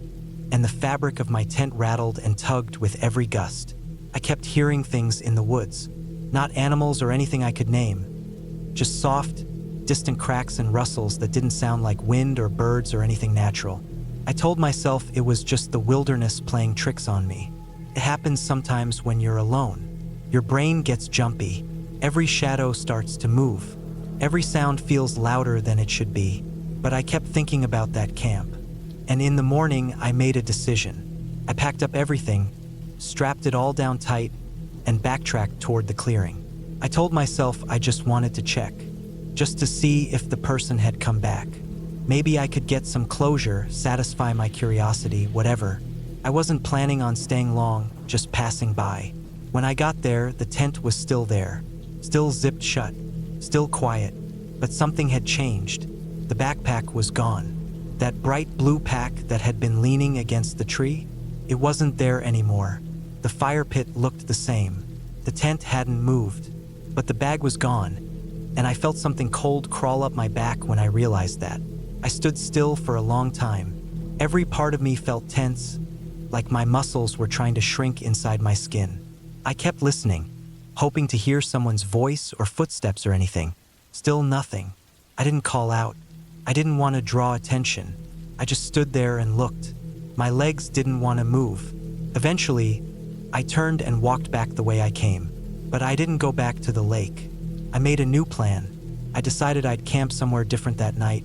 and the fabric of my tent rattled and tugged with every gust. I kept hearing things in the woods. Not animals or anything I could name. Just soft, distant cracks and rustles that didn't sound like wind or birds or anything natural. I told myself it was just the wilderness playing tricks on me. It happens sometimes when you're alone. Your brain gets jumpy. Every shadow starts to move. Every sound feels louder than it should be. But I kept thinking about that camp. And in the morning, I made a decision. I packed up everything, strapped it all down tight, and backtracked toward the clearing. I told myself I just wanted to check, just to see if the person had come back. Maybe I could get some closure, satisfy my curiosity, whatever. I wasn't planning on staying long, just passing by. When I got there, the tent was still there, still zipped shut, still quiet, but something had changed. The backpack was gone. That bright blue pack that had been leaning against the tree, it wasn't there anymore. The fire pit looked the same. The tent hadn't moved, but the bag was gone. and I felt something cold crawl up my back when I realized that. I stood still for a long time. Every part of me felt tense, like my muscles were trying to shrink inside my skin. I kept listening, hoping to hear someone's voice or footsteps or anything. Still nothing. I didn't call out. I didn't want to draw attention. I just stood there and looked. My legs didn't want to move. Eventually, I turned and walked back the way I came. But I didn't go back to the lake. I made a new plan. I decided I'd camp somewhere different that night,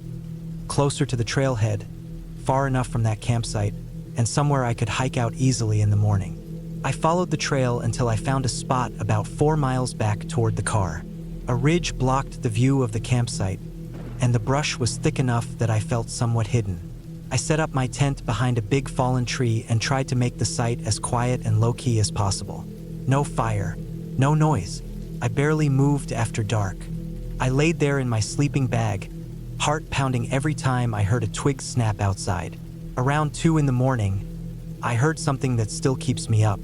closer to the trailhead, far enough from that campsite, and somewhere I could hike out easily in the morning. I followed the trail until I found a spot about 4 miles back toward the car. A ridge blocked the view of the campsite, and the brush was thick enough that I felt somewhat hidden. I set up my tent behind a big fallen tree and tried to make the site as quiet and low-key as possible. No fire, no noise. I barely moved after dark. I laid there in my sleeping bag, heart pounding every time I heard a twig snap outside. Around 2 in the morning, I heard something that still keeps me up.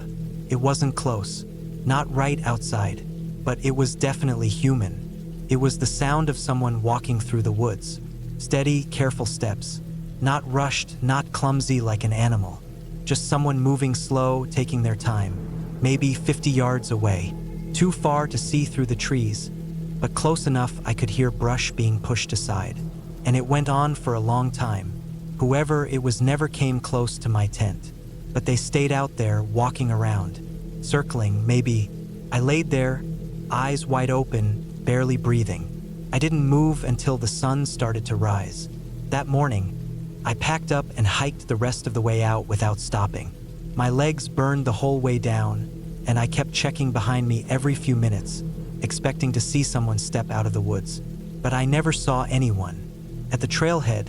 It wasn't close, not right outside, but it was definitely human. It was the sound of someone walking through the woods. Steady, careful steps. Not rushed, not clumsy like an animal. Just someone moving slow, taking their time. Maybe 50 yards away. Too far to see through the trees, but close enough I could hear brush being pushed aside. And it went on for a long time. Whoever it was never came close to my tent, but they stayed out there walking around, circling, maybe. I laid there, eyes wide open, barely breathing. I didn't move until the sun started to rise. That morning, I packed up and hiked the rest of the way out without stopping. My legs burned the whole way down, and I kept checking behind me every few minutes, expecting to see someone step out of the woods. But I never saw anyone. At the trailhead,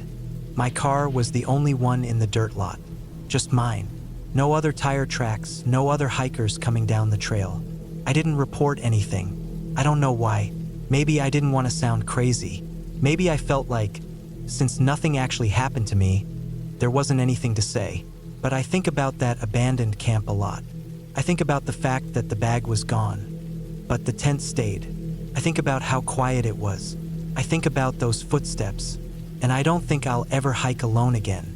my car was the only one in the dirt lot. Just mine. No other tire tracks, no other hikers coming down the trail. I didn't report anything. I don't know why. Maybe I didn't want to sound crazy. Maybe I felt like, since nothing actually happened to me, there wasn't anything to say. But I think about that abandoned camp a lot. I think about the fact that the bag was gone, but the tent stayed. I think about how quiet it was. I think about those footsteps, and I don't think I'll ever hike alone again.